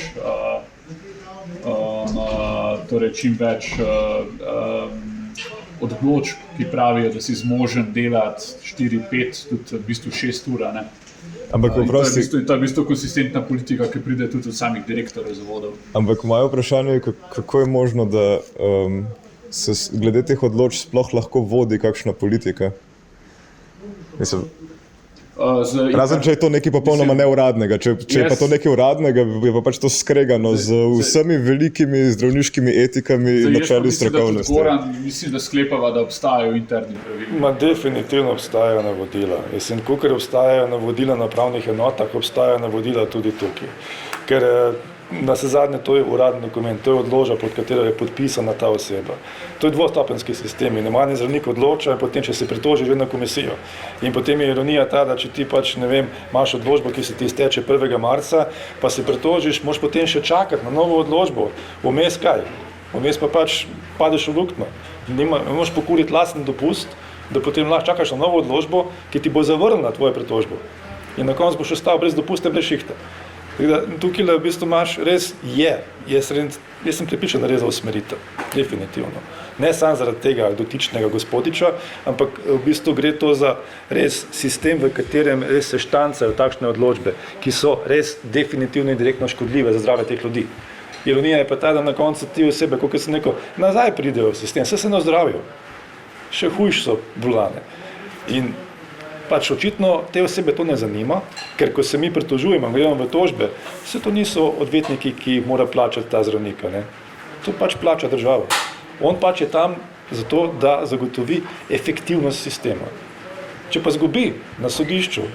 odločb, ki pravijo, da si zmožen delati 4-5, tudi v bistvu 6 ur. Ampak to je v bistvu konsistentna politika, ki pride tudi od samih direktorjev zavodov. Ampak moje vprašanje je, kako je možno, da se glede teh odločb sploh lahko vodi kakšna politika? Mislim, razen, če je to nekaj popolnoma neuradnega. Če je pa to nekaj uradnega, je pa pač to skregano z vsemi velikimi zdravniškimi etikami in načeli strokovnosti. Mislim, da sklepava, da obstajajo interni pravili. Definitivno obstajajo navodila. Kakor obstajajo navodila na pravnih enotah, obstajajo navodila tudi tukaj. Ker na zadnje to je uradni dokument, to je odločba, pod katero je podpisana ta oseba. To je dvostopenjski sistem in imenovani zdravnik odloča in potem, če se pritoži že na komisijo. In potem je ironija ta, da če ti pač, ne vem, imaš odločbo, ki se ti izteče 1. marca, pa se pritožiš, moraš potem še čakati na novo odločbo. Vmes kaj? Vmes pa pač padeš v luknjo. Ne moraš pokuriti lasten dopust, da potem lahko čakaš na novo odločbo, ki ti bo zavrnila tvojo pritožbo. In na koncu boš ostal brez dopusta, brez šihta. Tukaj v bistvu imaš res jaz sem prepričan, da res za usmeritev, definitivno. Ne samo zaradi tega dotičnega gospodiča, ampak v bistvu gre to za res sistem, v katerem res se štancajo takšne odločbe, ki so res definitivno in direktno škodljive za zdravje teh ljudi. Ironija je pa ta, da na koncu ti osebe, kot sem rekel, nazaj pridejo v sistem, se ne ozdravijo. Še hujš so bolane. In pač očitno te osebe to ne zanima, ker ko se mi pritožujemo, gremo v tožbe, se to niso odvetniki, ki jih mora plačati ta zdravnika. Ne? To pač plača država. On pač je tam zato, da zagotovi efektivnost sistema. Če pa zgubi na sodišču,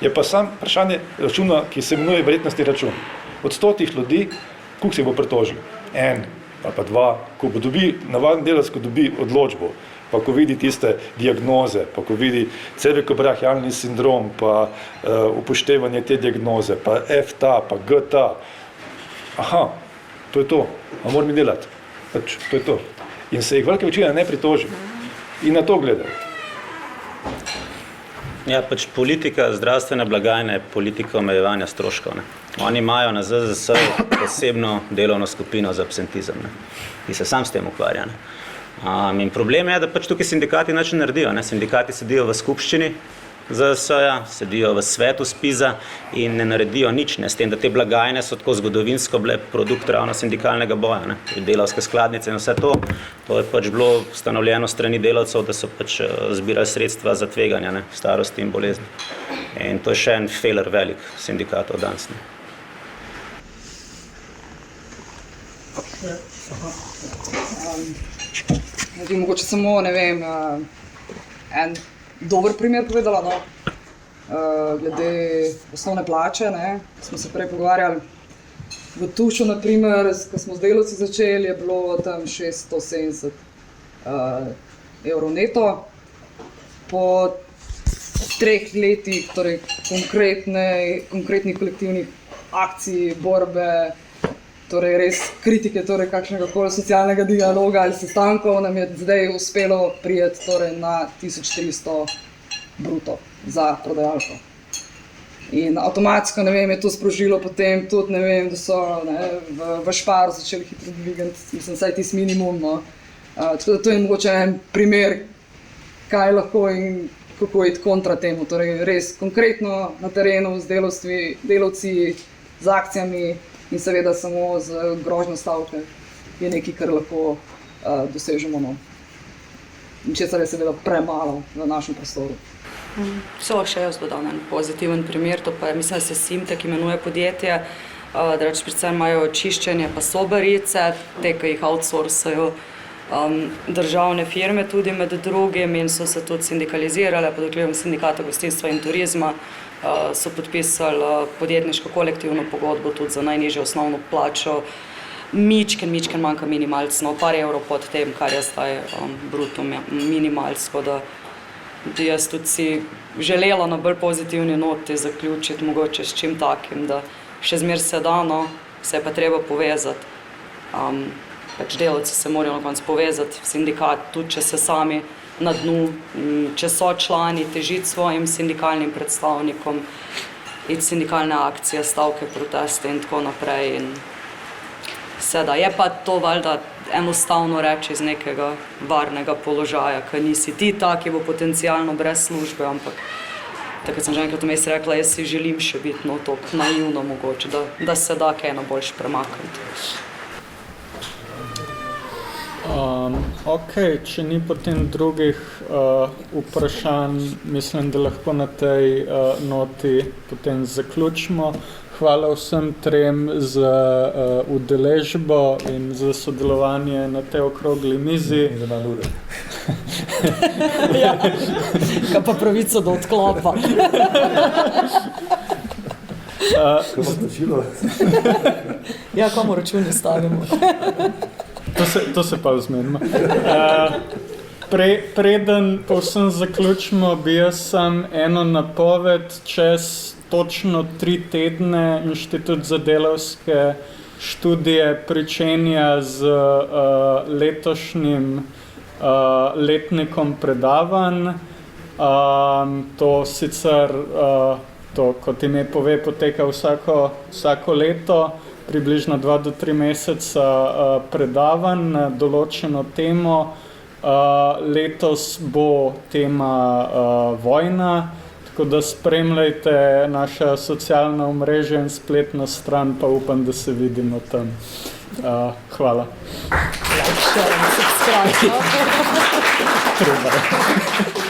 je pa sam vprašanje računa, ki se imenuje verjetnostni račun. Od 100 ljudi, koliko se bo pritožil? 1 ali pa 2, ko bo dobi, navaden delavec, ko dobi odločbo, pa ko vidi tiste diagnoze, pa ko vidi cervikobrahialni sindrom, pa upoštevanje te diagnoze, pa FTA, pa GTA. Aha, to je to, a moram delati. Pač, to je to. In se jih velika večina ne pritoži. In na to gledajo. Ja, pač politika zdravstvene blagajne je politika omejevanja stroškov. Ne. Oni imajo na ZZS posebno delovno skupino za absentizem, ne, ki se sam s tem ukvarja. Ne. In problem je, da pač tukaj sindikati nič ne naredijo. Ne. Sindikati sedijo v skupščini ZZS-ja, sedijo v svetu SPIZ-a in ne naredijo nič, ne, s tem, da te blagajne so tako zgodovinsko bile produkt ravno sindikalnega boja, ne. Delavske skladnice in vse to je pač bilo ustanovljeno strani delavcev, da so pač zbirali sredstva za tveganja, ne, starosti in bolezni. In to je še en failer velik sindikatov danes. Ne. Mogoče samo, ne vem, en dober primer povedala, no, glede osnovne plače, ne, smo se prej pogovarjali. V Tušu, na primer, ko smo z delavci začeli, je bilo tam 670 evrov neto. Po 3 letih, torej konkretnih kolektivnih akcij, borbe, torej res kritike, torej kakšnega koli socialnega dialoga ali sestankov, nam je zdaj uspelo prijeti torej na 1300 bruto za prodajalko. In avtomatsko, ne vem, je to sprožilo potem tudi, ne vem, da so v Šparu začeli hitro dvigati, mislim, saj tisti minimum, no. Tako da to je mogoče en primer, kaj lahko in kako iti kontra temu, torej res konkretno na terenu z delavci, z akcijami, in seveda samo z grožnjo stavke je nekaj, kar lahko dosežemo. No. In česar je seveda premalo v našem prostoru. So še jaz dodal en pozitiven primer, to pa je, mislim, da se Simtek imenuje podjetje, da reč predvsem imajo čiščenje pa sobarice, te, ki jih outsourcajo državne firme tudi med drugim in so se tudi sindikalizirale pod vplivom Sindikata gostinstva in turizma. So podpisali podjetniško kolektivno pogodbo tudi za najnižjo osnovno plačo. Mičken manjka minimalcno, par evrov pod tem, kar je zdaj bruto minimalsko, da jaz tudi si želela na bolj pozitivni noti zaključiti mogoče s čim takim, da še zmer se da, no, se je pa treba povezati. Pač delavci se morajo na koncu povezati v sindikat, tudi če se sami na dnu, če so člani, težiti svojim sindikalnim predstavnikom, iti sindikalne akcije, stavke, proteste in tako naprej. In seveda je pa to valjda enostavno reči iz nekega varnega položaja, ker nisi ti ta, ki bo potencialno brez službe, ampak takrat sem že enkrat vmes rekla, jaz si želim še biti toliko naivno mogoče, da se da kaj na boljše premakniti. Ok, če ni potem drugih vprašanj, mislim, da lahko na tej noti potem zaključimo. Hvala vsem trem za udeležbo in za sodelovanje na tej okrogli mizi. In za malo ure. Ja, kaj pa pravico do odklopa. Kaj pa plačilo? Ja, komu račune stavimo? To se pa zmenimo. Preden povsem zaključimo, bi jaz sam eno napoved. Čez točno 3 tedne Inštitut za delavske študije pričenja z letošnjim letnikom predavanj. To sicer, kot ime pove, poteka vsako leto, približno 2 do 3 meseca predavanj na določeno temo. Letos bo tema vojna, tako da spremljajte naša socialna omrežja in spletno stran, pa upam, da se vidimo tam. Hvala. Like, share and subscribe. Treba.